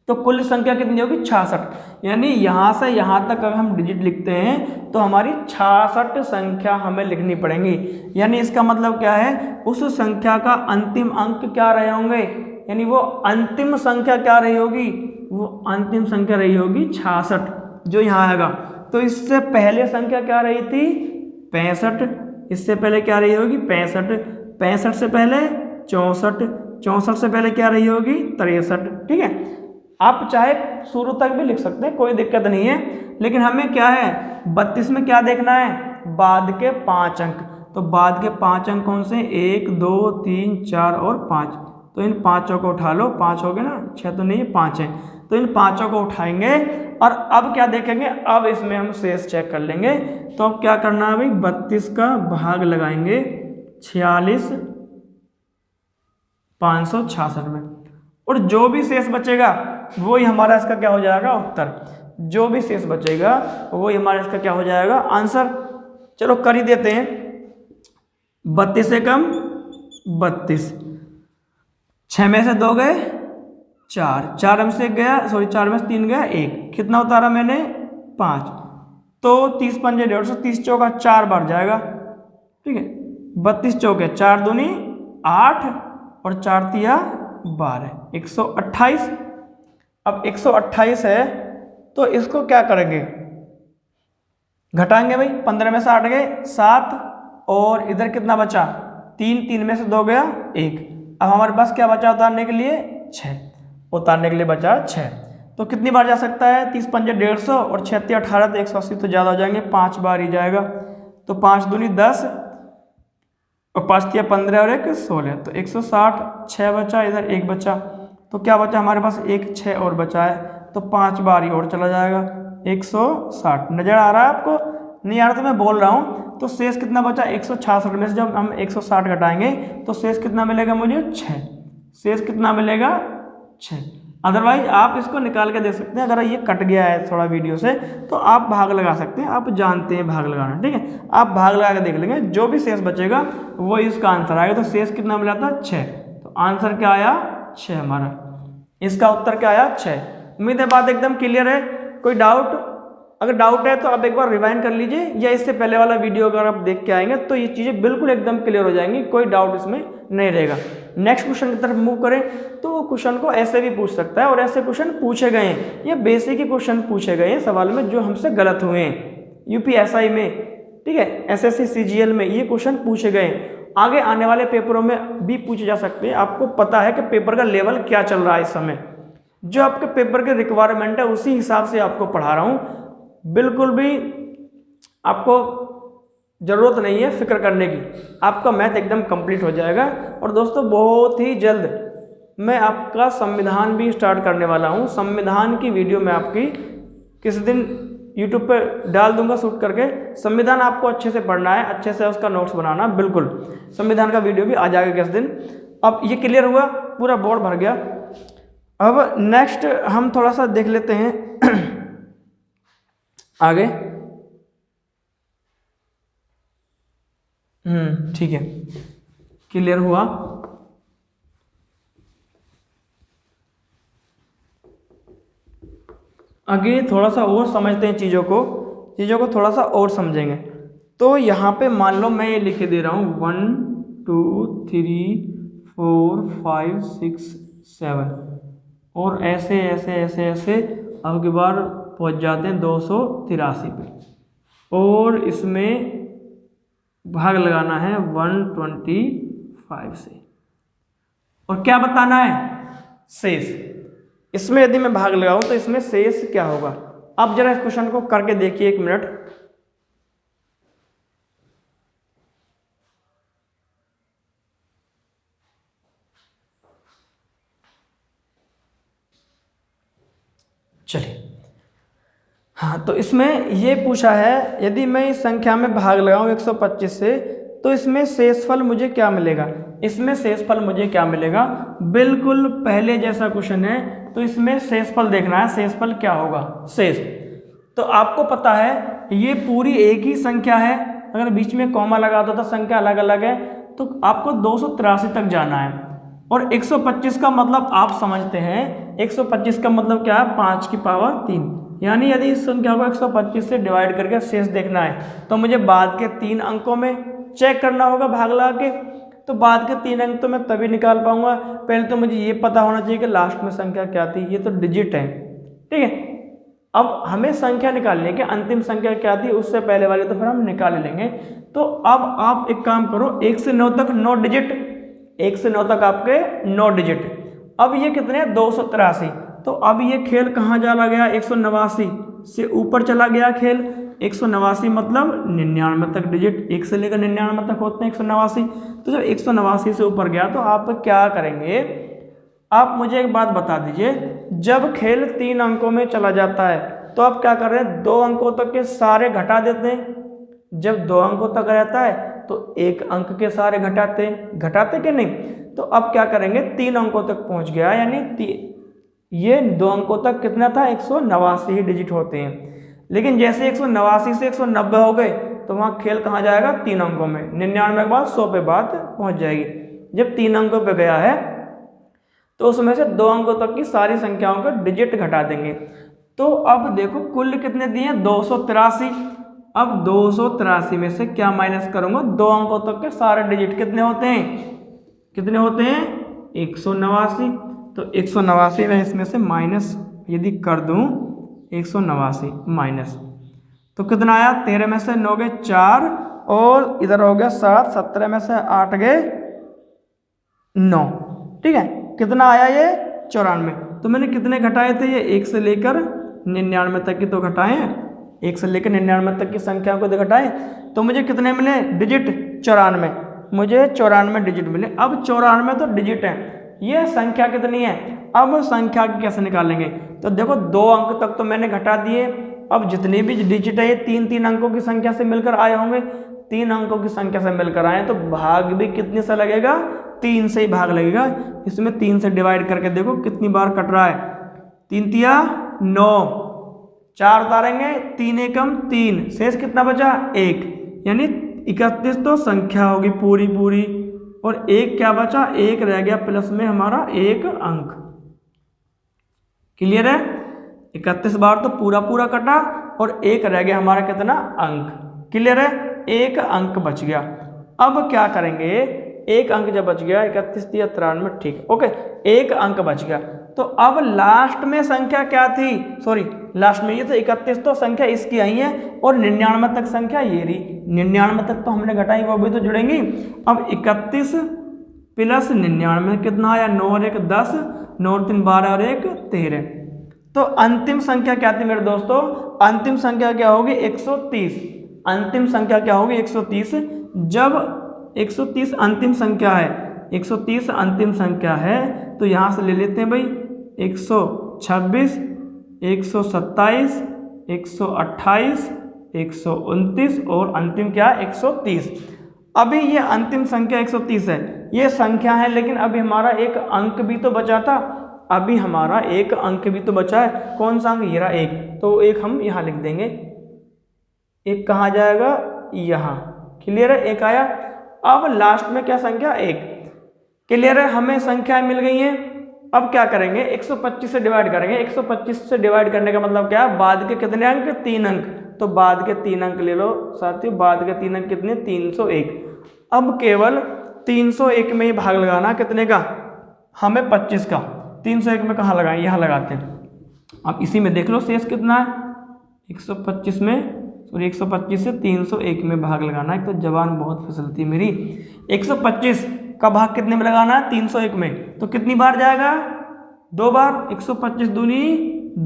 तो कुल संख्या कितनी होगी? 66। यानी यहाँ से यहाँ तक अगर हम डिजिट लिखते हैं तो हमारी 66 संख्या हमें लिखनी पड़ेंगी। यानी इसका मतलब क्या है? उस संख्या का अंतिम अंक क्या रहे होंगे, यानी वो अंतिम संख्या क्या रही होगी? वो अंतिम संख्या रही होगी 66, जो यहाँ आएगा। तो इससे पहले संख्या क्या रही थी? 65। इससे पहले क्या रही होगी? 65। 65 से पहले 64। 64 से पहले क्या रही होगी? 63। ठीक है, आप चाहे शुरू तक भी लिख सकते हैं, कोई दिक्कत नहीं है, लेकिन हमें क्या है? 32 में क्या देखना है? बाद के 5 अंक। तो बाद के 5 अंक कौन से? 1 2 3 4 और 5। तो इन पाँचों को उठा लो, 5 हो गए ना, 6 तो नहीं है, 5 है। तो इन पाँचों को उठाएंगे और अब क्या देखेंगे? अब इसमें हम शेष चेक कर लेंगे। तो अब क्या करना है भाई? 32 का भाग लगाएंगे 46 566 में, और जो भी शेष बचेगा वही हमारा इसका क्या हो जाएगा? उत्तर। जो भी शेष बचेगा वही हमारा इसका क्या हो जाएगा? आंसर। चलो कर ही देते हैं। 32 से कम 32, 6 में से 2 गए 4, 4 में से 1 गया, सॉरी 4 में से 3 गया 1, कितना उतारा मैंने? 5। तो 30 पंजे 150, 30 चौका 4 बार जाएगा। ठीक है, 32 चौके 4 दूनी 8 और 4 तिया 12, 128। अब 128 है तो इसको क्या करेंगे? घटाएंगे भाई। 15 में से 8 गए 7, और इधर कितना बचा? 3, 3 में से 2 गया 1। अब हमारे पास क्या बचा उतारने के लिए? 6। उतारने के लिए बचा 6। तो कितनी बार जा सकता है? 30 पंजे 150 और 6 तिया 18, तो 180 तो ज़्यादा हो जाएंगे, 5 बार ही जाएगा। तो 5 दूनी 10 और 5 तिया 15 और 1 16, तो 160। 6 बचा, इधर 1 बचा, तो क्या बचा हमारे पास? 1 6 और बचा है, तो 5 बार ही और चला जाएगा। 160 नजर आ रहा है आपको? नहीं आ रहा तो मैं बोल रहा हूँ। तो शेष कितना बचा? 166 में से जब हम 160 घटाएंगे तो शेष कितना मिलेगा मुझे? 6। शेष कितना मिलेगा? 6। अदरवाइज आप इसको निकाल के देख सकते हैं। अगर ये कट गया है थोड़ा वीडियो से तो आप भाग लगा सकते हैं, आप जानते हैं भाग लगाना। ठीक है, आप भाग लगा के देख लेंगे, जो भी शेष बचेगा वो इसका आंसर आएगा। तो शेष कितना मिला था? 6। तो आंसर क्या आया? 6 हमारा। इसका उत्तर क्या आया? 6। उम्मीद है बात एकदम क्लियर है। कोई डाउट? अगर डाउट है तो आप एक बार रिवाइंड कर लीजिए, या इससे पहले वाला वीडियो अगर आप देख के आएंगे तो ये चीज़ें बिल्कुल एकदम क्लियर हो जाएंगी, कोई डाउट इसमें नहीं रहेगा। नेक्स्ट क्वेश्चन की तरफ मूव करें तो क्वेश्चन को ऐसे भी पूछ सकता है, और ऐसे क्वेश्चन पूछे गए हैं, ये बेसिक ही क्वेश्चन पूछे गए हैं सवाल में जो हमसे गलत हुए हैं यूपीएसआई में। ठीक है, एसएससी सीजीएल में ये क्वेश्चन पूछे गए हैं। आगे आने वाले पेपरों में भी पूछे जा सकते हैं। आपको पता है कि पेपर का लेवल क्या चल रहा है इस समय, जो आपके पेपर के रिक्वायरमेंट है उसी हिसाब से आपको पढ़ा रहा हूँ। बिल्कुल भी आपको ज़रूरत नहीं है फिक्र करने की, आपका मैथ एकदम कंप्लीट हो जाएगा। और दोस्तों बहुत ही जल्द मैं आपका संविधान भी स्टार्ट करने वाला हूँ। संविधान की वीडियो मैं आपकी किसी दिन यूट्यूब पर डाल दूंगा शूट करके। संविधान आपको अच्छे से पढ़ना है, अच्छे से उसका नोट्स बनाना, बिल्कुल संविधान का वीडियो भी आ जाएगा किस दिन। अब ये क्लियर हुआ, पूरा बोर्ड भर गया। अब नेक्स्ट हम थोड़ा सा देख लेते हैं आगे। ठीक है, क्लियर हुआ। आगे थोड़ा सा और समझते हैं चीज़ों को थोड़ा सा और समझेंगे। तो यहाँ पे मान लो मैं ये लिख दे रहा हूँ 1 2 3 4 5 6 7, और ऐसे ऐसे ऐसे ऐसे अब की बार पहुँच जाते हैं 283 पे, और इसमें भाग लगाना है 125 से, और क्या बताना है? शेष। इसमें यदि मैं भाग लगाऊं तो इसमें शेष क्या होगा? अब जरा इस क्वेश्चन को करके देखिए 1 मिनट। चलिए, हाँ, तो इसमें ये पूछा है यदि मैं इस संख्या में भाग लगाऊं 125 से तो इसमें शेषफल मुझे क्या मिलेगा? इसमें शेषफल मुझे क्या मिलेगा? बिल्कुल पहले जैसा क्वेश्चन है, तो इसमें शेषफल देखना है। शेषफल क्या होगा? शेष। तो आपको पता है ये पूरी एक ही संख्या है, अगर बीच में कॉमा लगा दो तो संख्या अलग अलग है, तो आपको 283 तक जाना है। और 125 का मतलब आप समझते हैं, 125 का मतलब क्या है, 5 की पावर 3। यानी यदि इस संख्या को 125 से डिवाइड करके शेष देखना है तो मुझे बाद के 3 अंकों में चेक करना होगा भाग लगा के। तो बाद के 3 अंक तो मैं तभी निकाल पाऊंगा, पहले तो मुझे ये पता होना चाहिए कि लास्ट में संख्या क्या थी। ये तो डिजिट है, ठीक है। अब हमें संख्या निकालनी है कि अंतिम संख्या क्या थी, उससे पहले वाले तो फिर हम निकाल लेंगे। तो अब आप एक काम करो, 1 से 9 तक 9 डिजिट, 1 से 9 तक आपके 9 डिजिट। अब ये कितने, 283। तो अब ये खेल कहाँ चला गया, 189 से ऊपर चला गया खेल। 189 मतलब 99 तक डिजिट, 1 से लेकर 99 तक होते हैं 189। तो जब 189 से ऊपर गया तो आप क्या करेंगे, आप मुझे एक बात बता दीजिए, जब खेल 3 अंकों में चला जाता है तो आप क्या कर रहे हैं, 2 अंकों तक के सारे घटा देते हैं। जब 2 अंकों तक रहता है तो 1 अंक के सारे घटाते कि नहीं। तो अब क्या करेंगे, 3 अंकों तक पहुंच गया, यानी ये 2 अंकों तक कितना था, 189 ही डिजिट होते हैं। लेकिन जैसे 189 से 190 हो गए तो वहाँ खेल कहाँ जाएगा, 3 अंकों में। 99 के बाद 100 पे बात पहुँच जाएगी। जब 3 अंकों पे गया है तो उसमें से 2 अंकों तक की सारी संख्याओं का डिजिट घटा देंगे। तो अब देखो कुल कितने दिए, 283। अब 283 में से क्या माइनस करूंगा, 2 अंकों तक के सारे डिजिट कितने होते हैं, 189। तो 189 में इसमें से माइनस यदि कर दूं, 189 माइनस तो कितना आया, 13 में से 9 गए 4 और इधर हो गया 7, 17 में से 8 गए 9, ठीक है। कितना आया ये, 94। तो मैंने कितने घटाए थे, ये 1 से लेकर 99 तक की तो घटाए हैं, 1 से लेकर 99 तक की संख्या को घटाए। तो मुझे कितने मिले डिजिट, 94। मुझे 94 डिजिट मिले। अब 94 तो डिजिट है, ये संख्या कितनी है, अब संख्या की कैसे निकालेंगे। तो देखो 2 अंक तक तो मैंने घटा दिए। अब जितने भी डिजिट है ये 3 अंकों की संख्या से मिलकर आए होंगे। 3 अंकों की संख्या से मिलकर आए तो भाग भी कितने से लगेगा, 3 से ही भाग लगेगा। इसमें 3 से डिवाइड करके देखो कितनी बार कट रहा है, 3 तिया 9, 4 उतारेंगे, 3 एकम 3, शेष कितना बचा 1, यानी 31 तो संख्या होगी पूरी पूरी। और 1 क्या बचा, 1 रह गया प्लस में हमारा 1 अंक। क्लियर है, 31 बार तो पूरा पूरा कटा और 1 रह गया हमारा कितना, अंक। क्लियर है, 1 अंक बच गया। अब क्या करेंगे, 1 अंक जब बच गया, 31 तिया 93, ठीक, ओके, 1 अंक बच गया। तो अब लास्ट में संख्या क्या थी, सॉरी लास्ट में ये तो 31 तो संख्या इसकी आई है और 99 तक संख्या ये रही, 99 तक तो हमने घटाई, वो भी तो जुड़ेंगी। अब 31 प्लस 99 कितना आया, 9 और 1 10, 9 और 3 12 और 1 13। तो अंतिम संख्या क्या थी मेरे दोस्तों, अंतिम संख्या क्या होगी, 130। अंतिम संख्या क्या होगी, 130। जब 130 अंतिम संख्या है, 130 अंतिम संख्या है तो यहाँ से ले लेते हैं भाई 126, 127, 128, 129 और अंतिम क्या है 130। अभी ये अंतिम संख्या 130 है, ये संख्या है, लेकिन अभी हमारा एक अंक भी तो बचा था। अभी हमारा एक अंक भी तो बचा है, कौन सा अंक, ये रहा 1, तो 1 हम यहाँ लिख देंगे। 1 कहाँ जाएगा, यहाँ। क्लियर है, 1 आया। अब लास्ट में क्या संख्या, 1। क्लियर है, हमें संख्याएं मिल गई हैं। अब क्या करेंगे, 125 से डिवाइड करेंगे। 125 से डिवाइड करने का मतलब क्या है, बाद के कितने अंक, 3 अंक। तो बाद के 3 अंक ले लो साथियों, बाद के 3 अंक कितने, 301। अब केवल 301 में ही भाग लगाना, कितने का, हमें 25 का। 301 में कहाँ लगाएं, यहाँ लगाते हैं। अब इसी में देख लो शेष कितना है, 125 में, सॉरी 125 से 301 में भाग लगाना है। तो जवान बहुत फिसलती मेरी। 125 का भाग कितने में लगाना है, 301 में। तो कितनी बार जाएगा, 2 बार। 125 दूनी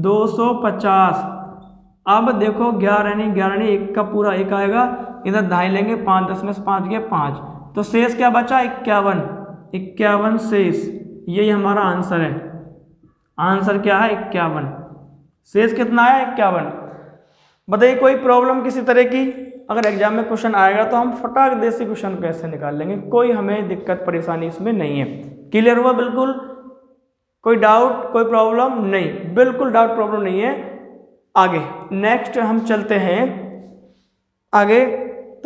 250। अब देखो 11 नहीं 11 नहीं, 1 का पूरा 1 आएगा, इधर दाएं लेंगे, 5 10 में से 5 गए 5। तो शेष क्या बचा, 51। 51 शेष, यही हमारा आंसर है। आंसर क्या है, 51। शेष कितना है, 51। बताइए कोई प्रॉब्लम किसी तरह की, अगर एग्जाम में क्वेश्चन आएगा तो हम फटाक देसी क्वेश्चन कैसे निकाल लेंगे, कोई हमें दिक्कत परेशानी इसमें नहीं है। क्लियर हुआ, बिल्कुल कोई डाउट कोई प्रॉब्लम नहीं, बिल्कुल डाउट प्रॉब्लम नहीं है। आगे नेक्स्ट हम चलते हैं आगे।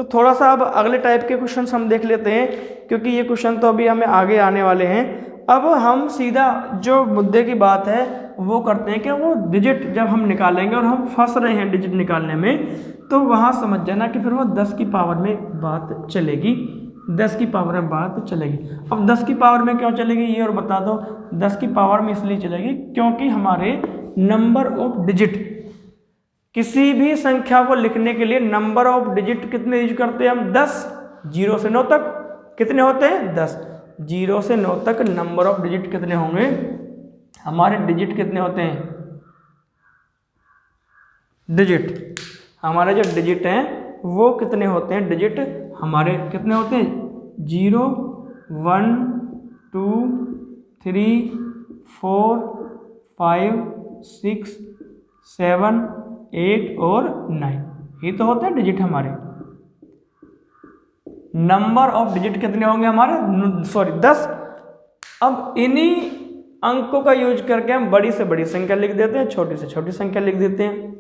तो थोड़ा सा अब अगले टाइप के क्वेश्चन हम देख लेते हैं, क्योंकि ये क्वेश्चन तो अभी हमें आगे आने वाले हैं। अब हम सीधा जो मुद्दे की बात है वो करते हैं कि वो डिजिट जब हम निकालेंगे और हम फंस रहे हैं डिजिट निकालने में, तो वहाँ समझ जाना कि फिर वो 10 की पावर में बात चलेगी, 10 की पावर में बात चलेगी। अब 10 की पावर में क्यों चलेगी ये और बता दो। 10 की पावर में इसलिए चलेगी क्योंकि हमारे नंबर ऑफ डिजिट, किसी भी संख्या को लिखने के लिए नंबर ऑफ डिजिट कितने यूज करते हैं हम? 10। 0 से 9 तक कितने होते हैं? 10। 0 से 9 तक नंबर ऑफ डिजिट कितने होंगे हमारे? डिजिट कितने होते हैं? डिजिट हमारे जो डिजिट हैं वो कितने होते हैं? डिजिट हमारे कितने होते हैं? 0, 1, 2, 3, 4, 5, 6, 7, 8 और 9, ये तो होते हैं डिजिट हमारे। नंबर ऑफ डिजिट कितने होंगे हमारे? 10। अब इन्हीं अंकों का यूज करके हम बड़ी से बड़ी संख्या लिख देते हैं, छोटी से छोटी संख्या लिख देते हैं।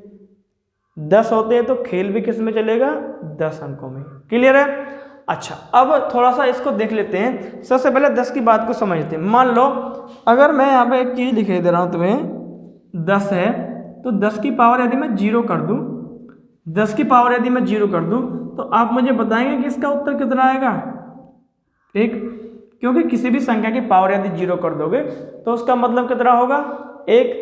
10 होते हैं तो खेल भी किस में चलेगा? 10 अंकों में। क्लियर है? अच्छा, अब थोड़ा सा इसको देख लेते हैं। सबसे पहले 10 की बात को समझते हैं। मान लो अगर मैं यहाँ पे एक चीज़ दिखाई दे रहा हूँ तुम्हें, 10 है, तो 10 की पावर यदि मैं 0 कर दूँ, 10 की पावर यदि मैं 0 कर दूँ, तो आप मुझे बताएंगे कि इसका उत्तर कितना आएगा? 1। क्योंकि किसी भी संख्या की पावर यदि 0 कर दोगे तो उसका मतलब कितना होगा? 1।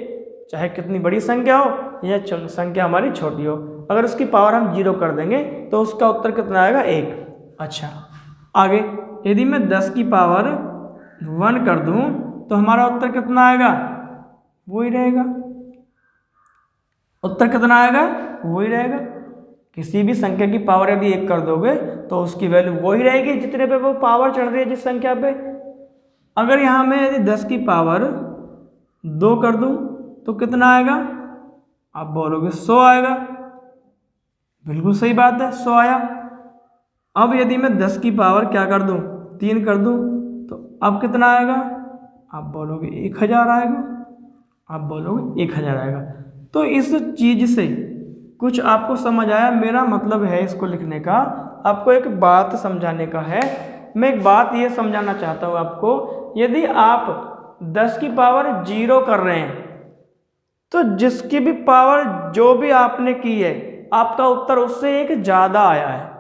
चाहे कितनी बड़ी संख्या हो या संख्या हमारी छोटी हो, अगर उसकी पावर हम 0 कर देंगे तो उसका उत्तर कितना आएगा? 1। अच्छा, आगे यदि मैं 10 की पावर 1 कर दूं तो हमारा उत्तर कितना आएगा? वही रहेगा। उत्तर कितना आएगा? वही रहेगा। किसी भी संख्या की पावर यदि 1 कर दोगे तो उसकी वैल्यू वही रहेगी जितने पे वो पावर चढ़ रही है जिस संख्या पे। अगर यहाँ मैं यदि 10 की पावर 2 कर दूं तो कितना आएगा? आप बोलोगे 100 आएगा। बिल्कुल सही बात है, 100 आया। अब यदि मैं 10 की पावर क्या कर दूं? 3 कर दूं तो अब कितना आएगा? आप बोलोगे 1000 आएगा। आप बोलोगे 1000 आएगा। तो इस चीज़ से कुछ आपको समझ आया? मेरा मतलब है इसको लिखने का, आपको एक बात समझाने का है। मैं एक बात ये समझाना चाहता हूँ आपको, यदि आप 10 की पावर 0 कर रहे हैं तो जिसकी भी पावर जो भी आपने की है, आपका उत्तर उससे एक ज़्यादा आया है।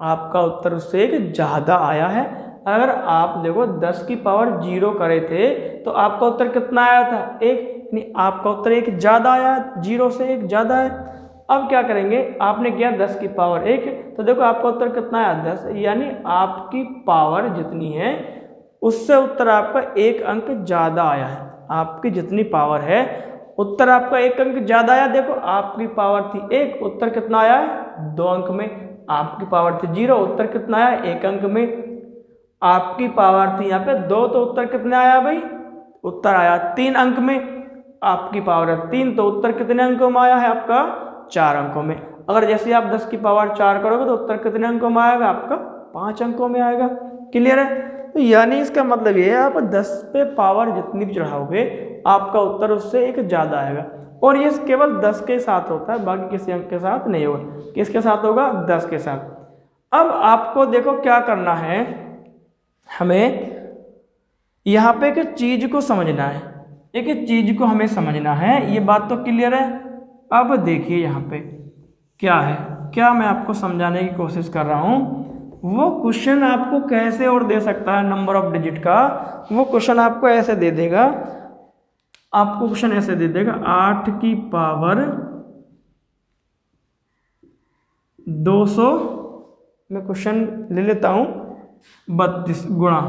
आपका उत्तर उससे एक ज़्यादा आया है। अगर आप देखो 10 की पावर 0 करे थे तो आपका उत्तर कितना आया था? 1। यानी आपका उत्तर एक ज़्यादा आया, 0 से एक ज़्यादा है। अब क्या करेंगे? आपने किया 10 की पावर 1, तो देखो आपका उत्तर कितना आया? 10। यानी आपकी पावर जितनी है उससे उत्तर आपका 1 अंक ज़्यादा आया है। आपकी जितनी पावर है उत्तर आपका 1 अंक ज़्यादा आया। देखो आपकी पावर थी 1, उत्तर कितना आया है? 2 अंक में। आपकी पावर थी 0, उत्तर कितना आया? 1 अंक में। आपकी पावर थी यहाँ पे 2, तो उत्तर कितना आया भाई? उत्तर आया 3 अंक में। आपकी पावर है 3, तो उत्तर कितने अंकों में आया है आपका? 4 अंकों में। अगर जैसे आप 10 की पावर 4 करोगे तो उत्तर कितने अंकों में आएगा आपका? 5 अंकों में आएगा। क्लियर है? तो यानी इसका मतलब ये है, आप 10 पे पावर जितनी भी चढ़ाओगे आपका उत्तर उससे एक ज़्यादा आएगा। और ये केवल 10 के साथ होता है, बाकी किसी अंक के साथ नहीं होगा। किसके साथ होगा? 10 के साथ। अब आपको देखो क्या करना है, हमें यहाँ पे एक चीज़ को समझना है, एक चीज़ को हमें समझना है। ये बात तो क्लियर है? अब देखिए यहाँ पे क्या है, क्या मैं आपको समझाने की कोशिश कर रहा हूँ। वो क्वेश्चन आपको कैसे और दे सकता है नंबर ऑफ डिजिट का, वो क्वेश्चन आपको ऐसे दे देगा, आपको क्वेश्चन ऐसे दे देगा 8 की पावर 200, मैं क्वेश्चन ले लेता हूँ 32 गुणा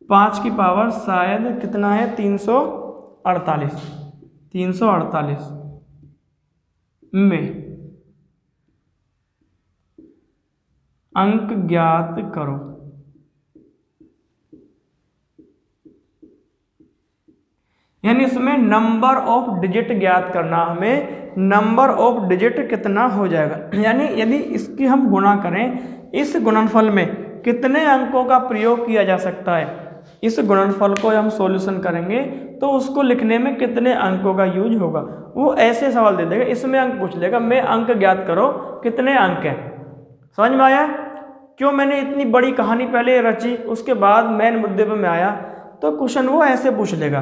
5 की पावर शायद कितना है? 348 में अंक ज्ञात करो। यानी इसमें नंबर ऑफ डिजिट ज्ञात करना, हमें नंबर ऑफ डिजिट कितना हो जाएगा। यानी यदि इसकी हम गुणा करें, इस गुणनफल में कितने अंकों का प्रयोग किया जा सकता है, इस गुणनफल को हम सॉल्यूशन करेंगे तो उसको लिखने में कितने अंकों का यूज होगा। वो ऐसे सवाल दे देगा, इसमें अंक पूछ लेगा, मैं अंक ज्ञात करो, कितने अंक हैं? समझ में आया क्यों मैंने इतनी बड़ी कहानी पहले रची, उसके बाद मेन मुद्दे पे मैं आया। तो क्वेश्चन वो ऐसे पूछ लेगा।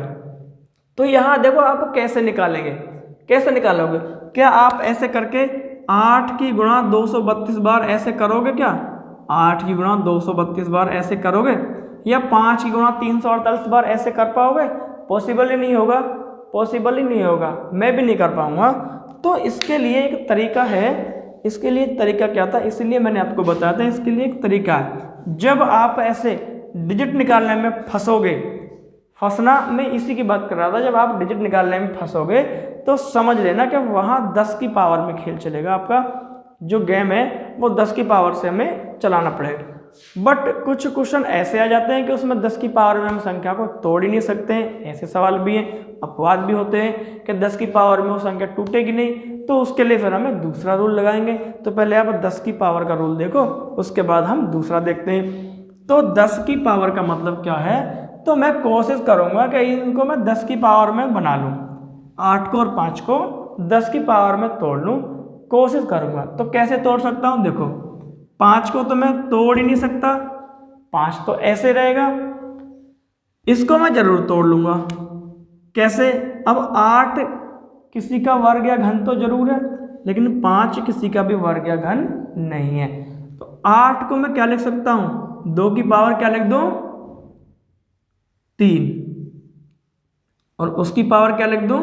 तो यहाँ देखो आप कैसे निकालेंगे, कैसे निकालोगे? क्या आप ऐसे करके 8 की गुणा 232 बार ऐसे करोगे क्या? 8 की गुणा 232 बार ऐसे करोगे? या 5 की गुणा 348 बार ऐसे कर पाओगे? पॉसिबल ही नहीं होगा, पॉसिबल ही नहीं होगा, मैं भी नहीं कर पाऊंगा। तो इसके लिए एक तरीका है, इसके लिए तरीका क्या था, इसलिए मैंने आपको बताया था। इसके लिए एक तरीका है, जब आप ऐसे डिजिट निकालने में फंसोगे, फंसना मैं इसी की बात कर रहा था, जब आप डिजिट निकालने में फंसोगे तो समझ लेना कि वहाँ 10 की पावर में खेल चलेगा। आपका जो गेम है वो 10 की पावर से हमें चलाना पड़ेगा। बट कुछ क्वेश्चन ऐसे आ जाते हैं कि उसमें 10 की पावर में हम संख्या को तोड़ ही नहीं सकते हैं, ऐसे सवाल भी हैं, अपवाद भी होते हैं कि 10 की पावर में वो संख्या टूटेगी नहीं। तो उसके लिए फिर हमें दूसरा रूल लगाएंगे। तो पहले आप 10 की पावर का रूल देखो, उसके बाद हम दूसरा देखते हैं। तो 10 की पावर का मतलब क्या है? तो मैं कोशिश करूंगा कि इनको मैं 10 की पावर में बना लूं, 8 को और 5 को 10 की पावर में तोड़ लूं, कोशिश करूंगा। तो कैसे तोड़ सकता हूं? देखो 5 को तो मैं तोड़ ही नहीं सकता, 5 तो ऐसे रहेगा, इसको मैं जरूर तोड़ लूंगा। कैसे? अब 8 किसी का वर्ग या घन तो जरूर है, लेकिन 5 किसी का भी वर्ग या घन नहीं है। तो 8 को मैं क्या लिख सकता हूं? 2 की पावर क्या लिख दूं? 3, और उसकी पावर क्या लिख दूं?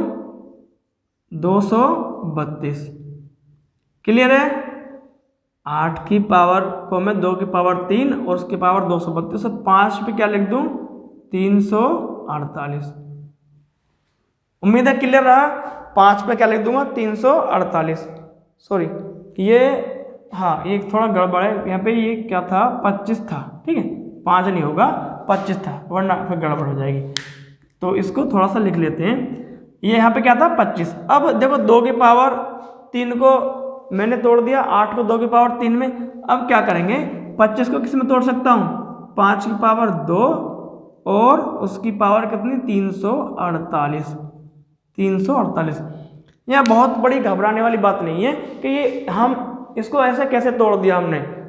232। क्लियर है? 8 की पावर को मैं 2 की पावर 3 और उसकी पावर 232, 5 पे क्या लिख दूं? 348। उम्मीद है क्लियर रहा। 5 पे क्या लिख दूंगा? 348। सॉरी, ये हाँ ये थोड़ा गड़बड़ है, यहाँ पे ये क्या था? 25 था, ठीक है, 5 नहीं होगा, 25 था, वरना फिर गड़बड़ हो जाएगी। तो इसको थोड़ा सा लिख लेते हैं। ये यहाँ पे क्या था? 25। अब देखो 2 की पावर 3 को मैंने तोड़ दिया, 8 को 2 की पावर 3 में। अब क्या करेंगे? 25 को किस में तोड़ सकता हूँ? 5 की पावर 2 और उसकी पावर कितनी? 348। 348। यह बहुत बड़ी घबराने वाली बात नहीं है कि ये हम इसको ऐसे कैसे तोड़ दिया,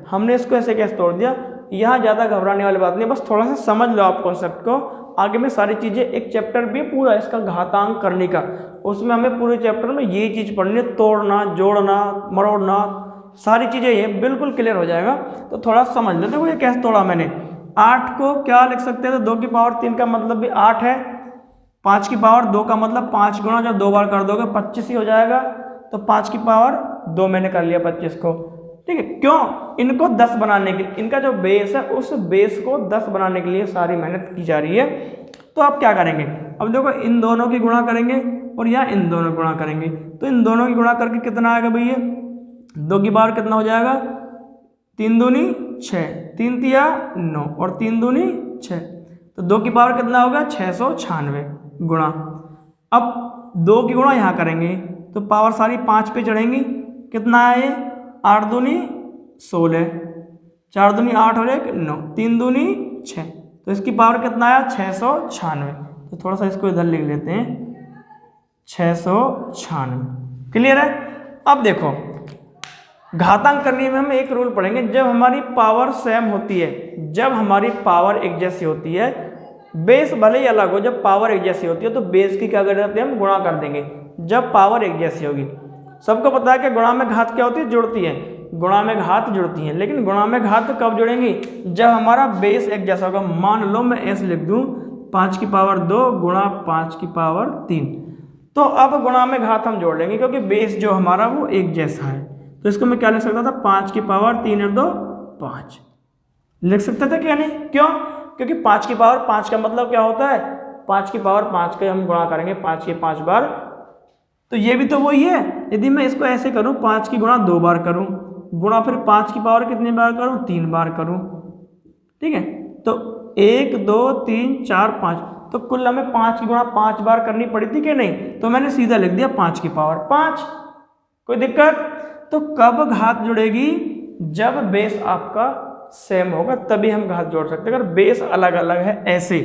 हमने इसको ऐसे कैसे तोड़ दिया। यहाँ ज़्यादा घबराने वाली बात नहीं, बस थोड़ा सा समझ लो आप कॉन्सेप्ट को। आगे में सारी चीज़ें, एक चैप्टर भी पूरा इसका घातांक करने का, उसमें हमें पूरे चैप्टर में यही चीज़ पढ़नी है, तोड़ना, जोड़ना, मरोड़ना, सारी चीज़ें ये बिल्कुल क्लियर हो जाएगा। तो थोड़ा समझ लो। देखो ये कैसे तोड़ा मैंने। 8 को क्या लिख सकते हैं? तो 2 की पावर 3 का मतलब भी 8 है, 5 की पावर 2 का मतलब 5 गुना जब 2 बार कर दोगे 25 ही हो जाएगा। तो 5 की पावर 2 मैंने कर लिया 25 को, ठीक है। क्यों? इनको 10 बनाने के लिए, इनका जो बेस है उस बेस को 10 बनाने के लिए सारी मेहनत की जा रही है। तो आप क्या करेंगे? अब देखो इन दोनों की गुणा करेंगे और यहाँ इन दोनों की गुणा करेंगे। तो इन दोनों की गुणा करके कितना आएगा भैया? 2 की पावर कितना हो जाएगा? 3 दूनी 6, 3 तिया 9 और 3 दूनी 6। तो 2 की पावर कितना होगा? 696 गुणा। अब 2 की गुणा यहाँ करेंगे तो पावर सारी 5 पे चढ़ेंगी। कितना है ये? 8 दूनी 16, 4 दूनी 8 और 1 9, 3 दूनी 6। तो इसकी पावर कितना आया? 696। तो थोड़ा सा इसको इधर लिख लेते हैं, 696। क्लियर है? अब देखो घातांक करने में हम एक रूल पढ़ेंगे। जब हमारी पावर सेम होती है, जब हमारी पावर एक जैसी होती है, बेस भले ही अलग हो, जब पावर एक जैसी होती है तो बेस की क्या कर देते हैं? हम गुणा कर देंगे। जब पावर एक जैसी होगी, सबको पता है कि गुणा में घात क्या होती है? जुड़ती है। गुणा में घात जुड़ती है, लेकिन गुणा में घात कब जुड़ेंगी? जब हमारा बेस एक जैसा होगा। मान लो मैं ऐसे लिख दूं, 5 की पावर 2 गुणा 5 की पावर 3। तो अब गुणा में घात हम जोड़ लेंगे क्योंकि बेस जो हमारा वो एक जैसा है। तो इसको मैं क्या लिख सकता था? 5 की पावर 3 और 2 5 लिख सकता था क्या? नहीं। क्यों? क्योंकि 5 की पावर 5 का मतलब क्या होता है? 5 की पावर 5 के हम गुणा करेंगे 5 के 5 बार, तो ये भी तो वही है। यदि मैं इसको ऐसे करूं, 5 की गुणा 2 बार करूं, गुणा फिर 5 की पावर कितनी बार करूं? 3 बार करूं, ठीक है। तो 1 2 3 4 5, तो कुल हमें 5 की गुणा 5 बार करनी पड़ी थी कि नहीं? तो मैंने सीधा लिख दिया 5 की पावर 5। कोई दिक्कत? तो कब घात जुड़ेगी? जब बेस आपका सेम होगा तभी हम घात जोड़ सकते हैं। अगर बेस अलग अलग है, ऐसे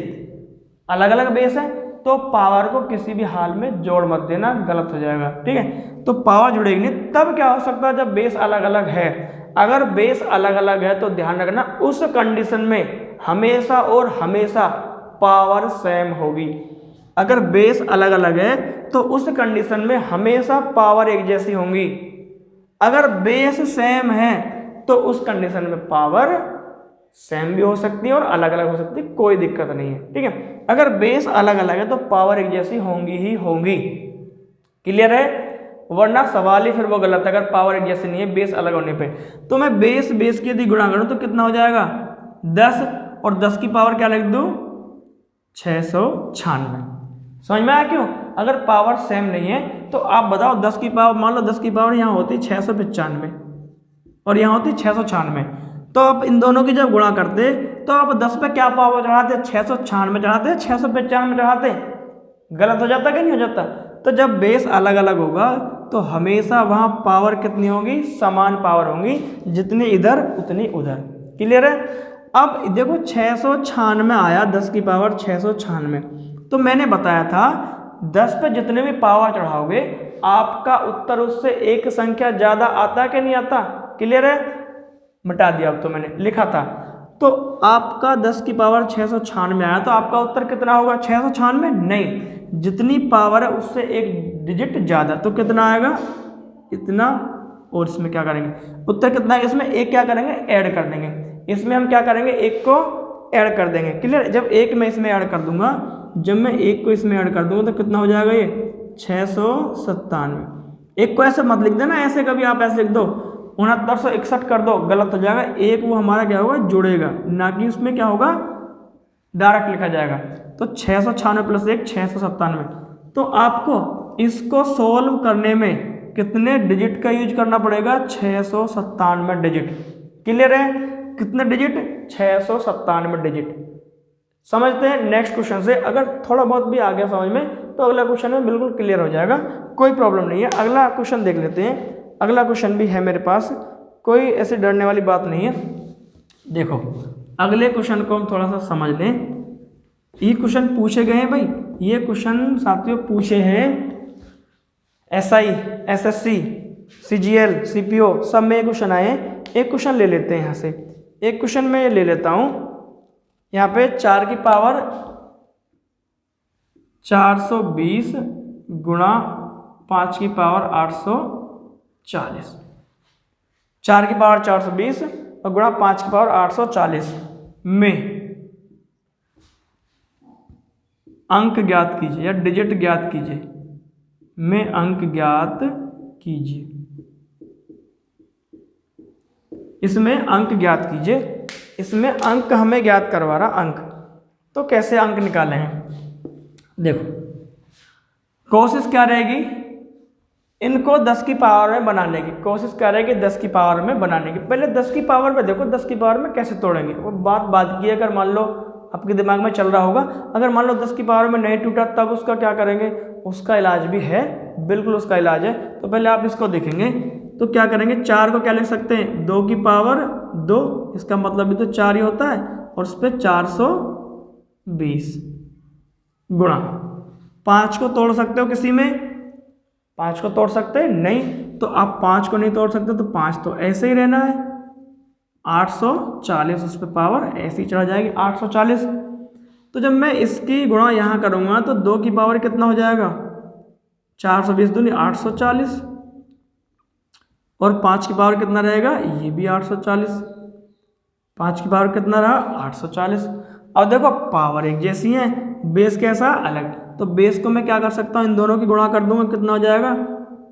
अलग अलग बेस है, तो पावर को किसी भी हाल में जोड़ मत देना, गलत हो जाएगा, ठीक है। तो पावर जुड़ेगी नहीं। तब क्या हो सकता है? जब बेस अलग अलग है। अगर बेस अलग अलग है तो ध्यान रखना उस कंडीशन में हमेशा और हमेशा पावर सेम होगी। अगर बेस अलग अलग है तो उस कंडीशन में हमेशा पावर एक जैसी होंगी। अगर बेस सेम है तो उस कंडीशन में पावर सेम भी हो सकती है और अलग अलग हो सकती है, कोई दिक्कत नहीं है। ठीक है, अगर बेस अलग अलग है तो पावर एक जैसी होंगी ही होंगी। क्लियर है, वरना सवाल ही फिर वो गलत है अगर पावर एक जैसी नहीं है बेस अलग होने पे। तो मैं बेस बेस की यदि गुणा करूं तो कितना हो जाएगा 10 और 10 की पावर क्या लिख दूं 696। समझ में आया क्यों? अगर पावर सेम नहीं है तो आप बताओ 10 की पावर, मान लो 10 की पावर यहाँ होती 695 और यहाँ होती 696, तो आप इन दोनों की जब गुणा करते तो आप 10 पे क्या पावर चढ़ाते 696 चढ़ाते 695 चढ़ाते, गलत हो जाता कि नहीं हो जाता? तो जब बेस अलग अलग होगा तो हमेशा वहाँ पावर कितनी होगी, समान पावर होंगी, जितनी इधर उतनी उधर। क्लियर है? अब देखो 696 आया 10 की पावर 696, तो मैंने बताया था 10 पे जितने भी पावर चढ़ाओगे आपका उत्तर उससे एक संख्या ज़्यादा आता है कि नहीं आता? क्लियर है? मिटा दिया, अब तो मैंने लिखा था। तो आपका 10 की पावर 696 आया तो आपका उत्तर कितना होगा 696? नहीं, जितनी पावर है उससे एक डिजिट ज़्यादा, तो कितना आएगा इतना। और इसमें क्या करेंगे, उत्तर कितना है इसमें एक क्या करेंगे ऐड कर देंगे, इसमें हम क्या करेंगे एक को ऐड कर देंगे। क्लियर? जब एक मैं इसमें ऐड कर दूंगा, जब मैं एक को इसमें ऐड कर दूंगा तो कितना हो जाएगा ये 697। एक को ऐसे मत लिख देना, ऐसे कभी आप ऐसे लिख दो 6961 कर दो, गलत हो जाएगा। एक वो हमारा क्या होगा जुड़ेगा, ना कि उसमें क्या होगा डायरेक्ट लिखा जाएगा। तो 696 प्लस 1 697। तो आपको इसको सोल्व करने में कितने डिजिट का यूज करना पड़ेगा 697 डिजिट। क्लियर है? कितने डिजिट 697 डिजिट। समझते हैं नेक्स्ट क्वेश्चन से। अगर थोड़ा बहुत भी आ गया समझ में तो अगला क्वेश्चन में बिल्कुल क्लियर हो जाएगा, कोई प्रॉब्लम नहीं है। अगला क्वेश्चन देख लेते हैं। अगला क्वेश्चन भी है मेरे पास, कोई ऐसे डरने वाली बात नहीं है। देखो अगले क्वेश्चन को हम थोड़ा सा समझ लें। ये क्वेश्चन पूछे गए हैं भाई, ये क्वेश्चन साथियों पूछे हैं SI, SSC, CGL, CPO सब में क्वेश्चन आए हैं। एक क्वेश्चन ले लेते हैं यहाँ से, एक क्वेश्चन में ये ले लेता हूँ। यहाँ पे 4 की पावर 420 गुणा 5 की पावर 840, 4 की पावर 420 और गुणा 5 की पावर 840 में अंक ज्ञात कीजिए या डिजिट ज्ञात कीजिए, में अंक ज्ञात कीजिए। इसमें अंक ज्ञात कीजिए, इसमें अंक हमें ज्ञात करवा रहा अंक, तो कैसे अंक निकाले हैं। देखो कोशिश क्या रहेगी, इनको 10 की पावर में बनाने की कोशिश क्या रहेगी, 10 की पावर में बनाने की। पहले 10 की पावर में देखो 10 की पावर में कैसे तोड़ेंगे, वो बात की। अगर मान लो आपके दिमाग में चल रहा होगा, अगर मान लो 10 की पावर में नहीं टूटा तब उसका क्या करेंगे, उसका इलाज भी है, बिल्कुल उसका इलाज है। तो पहले आप इसको देखेंगे तो क्या करेंगे, 4 को क्या लिख सकते हैं 2 की पावर 2, इसका मतलब भी तो 4 ही होता है, और उस पर 420 गुणा 5 को तोड़ सकते हो किसी में, 5 को तोड़ सकते हैं नहीं, तो आप 5 को नहीं तोड़ सकते तो 5 तो ऐसे ही रहना है, 840 उस पर पावर ऐसी चढ़ जाएगी 840। तो जब मैं इसकी गुणा यहाँ करूँगा तो 2 की पावर कितना हो जाएगा 420 दूनी 840, और 5 की पावर कितना रहेगा, ये भी 840, 5 की पावर कितना रहा 840। अब देखो पावर एक जैसी है, बेस कैसा अलग, तो बेस को मैं क्या कर सकता हूँ, इन दोनों की गुणा कर दूंगा, कितना हो जाएगा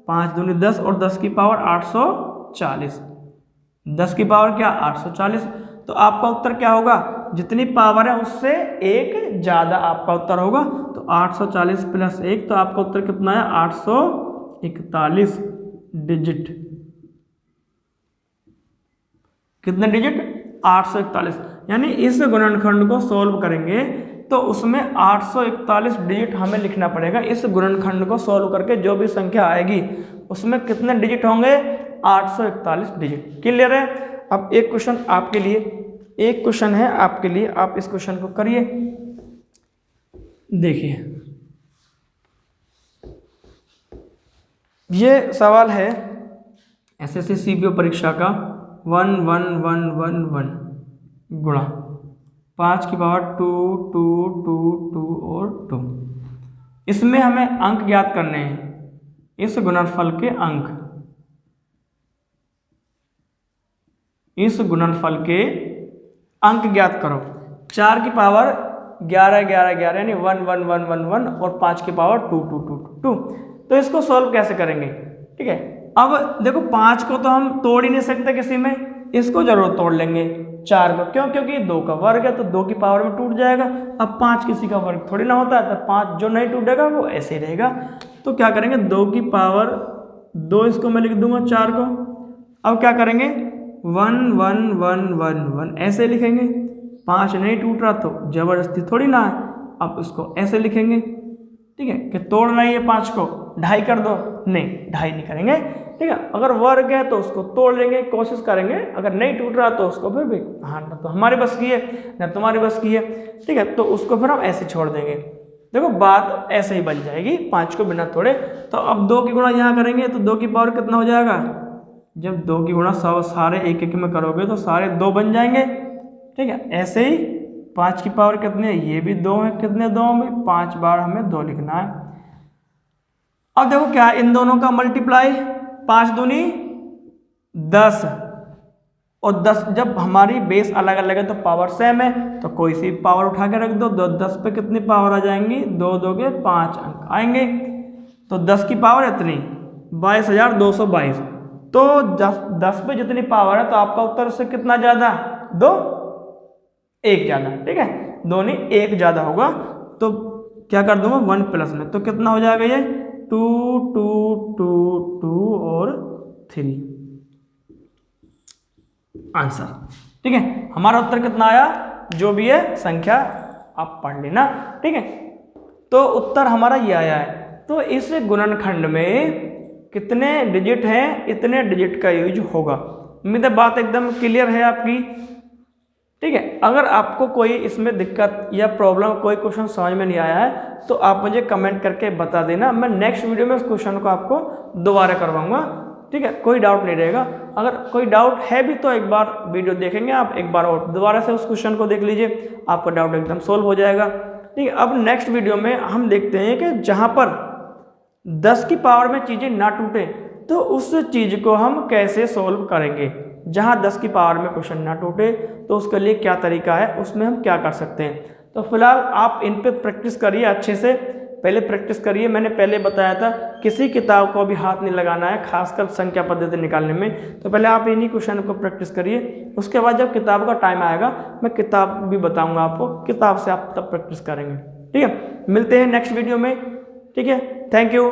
5 दूनी 10 और 10 की पावर 840, 10 की पावर क्या 840। तो आपका उत्तर क्या होगा, जितनी पावर है उससे एक ज़्यादा आपका उत्तर होगा। तो 840 प्लस 1, तो आपका उत्तर कितना है 841 डिजिट। कितने डिजिट 841। यानी इस गुणनखंड को सोल्व करेंगे तो उसमें 841 डिजिट हमें लिखना पड़ेगा। इस गुणनखंड को सोल्व करके जो भी संख्या आएगी उसमें कितने डिजिट होंगे 841 डिजिट। क्लियर है? अब एक क्वेश्चन आपके लिए, एक क्वेश्चन है आपके लिए, आप इस क्वेश्चन को करिए। देखिए ये सवाल है SSC CPO परीक्षा का, 1 1 1 1 1 गुणा 5 की पावर 2 2 2 2 और 2। इसमें हमें अंक ज्ञात करने हैं, इस गुणनफल के अंक, इस गुणनफल के अंक ज्ञात करो। 4 की पावर 11 11 11 यानी 1 1 1 1 1 और 5 की पावर 2 2 2 2 2। तो इसको सॉल्व कैसे करेंगे? ठीक है, अब देखो 5 को तो हम तोड़ ही नहीं सकते किसी में, इसको जरूर तोड़ लेंगे 4 को। क्यों? क्योंकि 2 का वर्ग है तो 2 की पावर में टूट जाएगा। अब 5 किसी का वर्ग थोड़ी ना होता है, तो 5 जो नहीं टूटेगा वो ऐसे ही रहेगा। तो क्या करेंगे, 2 की पावर 2 इसको मैं लिख दूंगा 4 को। अब क्या करेंगे, 1 1 1 1 1 ऐसे लिखेंगे। 5 नहीं टूट रहा तो जबरदस्ती थोड़ी ना है, अब इसको ऐसे लिखेंगे। ठीक है, कि तोड़ना ही है 5 को, ढाई कर दो, नहीं ढाई नहीं करेंगे। ठीक है, अगर वर्ग है तो उसको तोड़ लेंगे, कोशिश करेंगे। अगर नहीं टूट रहा तो उसको फिर भी, हाँ तो हमारे बस की है ना तुम्हारी बस की है। ठीक है, तो उसको फिर हम ऐसे छोड़ देंगे। देखो बात ऐसे ही बन जाएगी 5 को बिना तोड़े। तो अब 2 की गुणा यहाँ करेंगे तो 2 की पावर कितना हो जाएगा, जब 2 की गुणा सब सारे एक एक में करोगे तो सारे 2 बन जाएंगे। ठीक है, ऐसे ही 5 की पावर कितने है, ये भी 2 है, कितने 2 में 5 बार हमें 2 लिखना है। अब देखो क्या इन दोनों का मल्टीप्लाई, 5 दूनी 10 और 10, जब हमारी बेस अलग अलग है तो पावर सेम है, तो कोई सी पावर उठा के रख दो। 10 पे कितनी पावर आ जाएंगी, 2 2 के 5 अंक आएंगे। तो 10 की पावर इतनी 22,222। तो 10 पे जितनी पावर है तो आपका उत्तर से कितना ज़्यादा, 2 1 ज़्यादा। ठीक है, 2 नहीं 1 ज़्यादा होगा। तो क्या कर दूंगा 1 प्लस में, तो कितना हो जाएगा ये 2 2 2 2 और 3 आंसर। ठीक है, हमारा उत्तर कितना आया, जो भी है संख्या आप पढ़ लेना। ठीक है, तो उत्तर हमारा ये आया है। तो इस गुणनखंड में कितने डिजिट हैं, इतने डिजिट का यूज होगा। उम्मीद है बात एकदम क्लियर है आपकी। ठीक है, अगर आपको कोई इसमें दिक्कत या प्रॉब्लम, कोई क्वेश्चन समझ में नहीं आया है तो आप मुझे कमेंट करके बता देना। मैं नेक्स्ट वीडियो में उस क्वेश्चन को आपको दोबारा करवाऊंगा। ठीक है, कोई डाउट नहीं रहेगा। अगर कोई डाउट है भी तो एक बार वीडियो देखेंगे आप, एक बार और दोबारा से उस क्वेश्चन को देख लीजिए, आपका डाउट एकदम सोल्व हो जाएगा। ठीक है, अब नेक्स्ट वीडियो में हम देखते हैं कि जहाँ पर 10 की पावर में चीज़ें ना टूटे तो उस चीज़ को हम कैसे सोल्व करेंगे। जहाँ 10 की पावर में क्वेश्चन ना टूटे तो उसके लिए क्या तरीका है, उसमें हम क्या कर सकते हैं। तो फिलहाल आप इन पे प्रैक्टिस करिए अच्छे से, पहले प्रैक्टिस करिए। मैंने पहले बताया था किसी किताब को भी हाथ नहीं लगाना है, खासकर संख्या पद्धति निकालने में। तो पहले आप इन्हीं क्वेश्चन को प्रैक्टिस करिए, उसके बाद जब किताब का टाइम आएगा मैं किताब भी बताऊंगा आपको, किताब से आप तब प्रैक्टिस करेंगे। ठीक है, मिलते हैं नेक्स्ट वीडियो में। ठीक है, थैंक यू।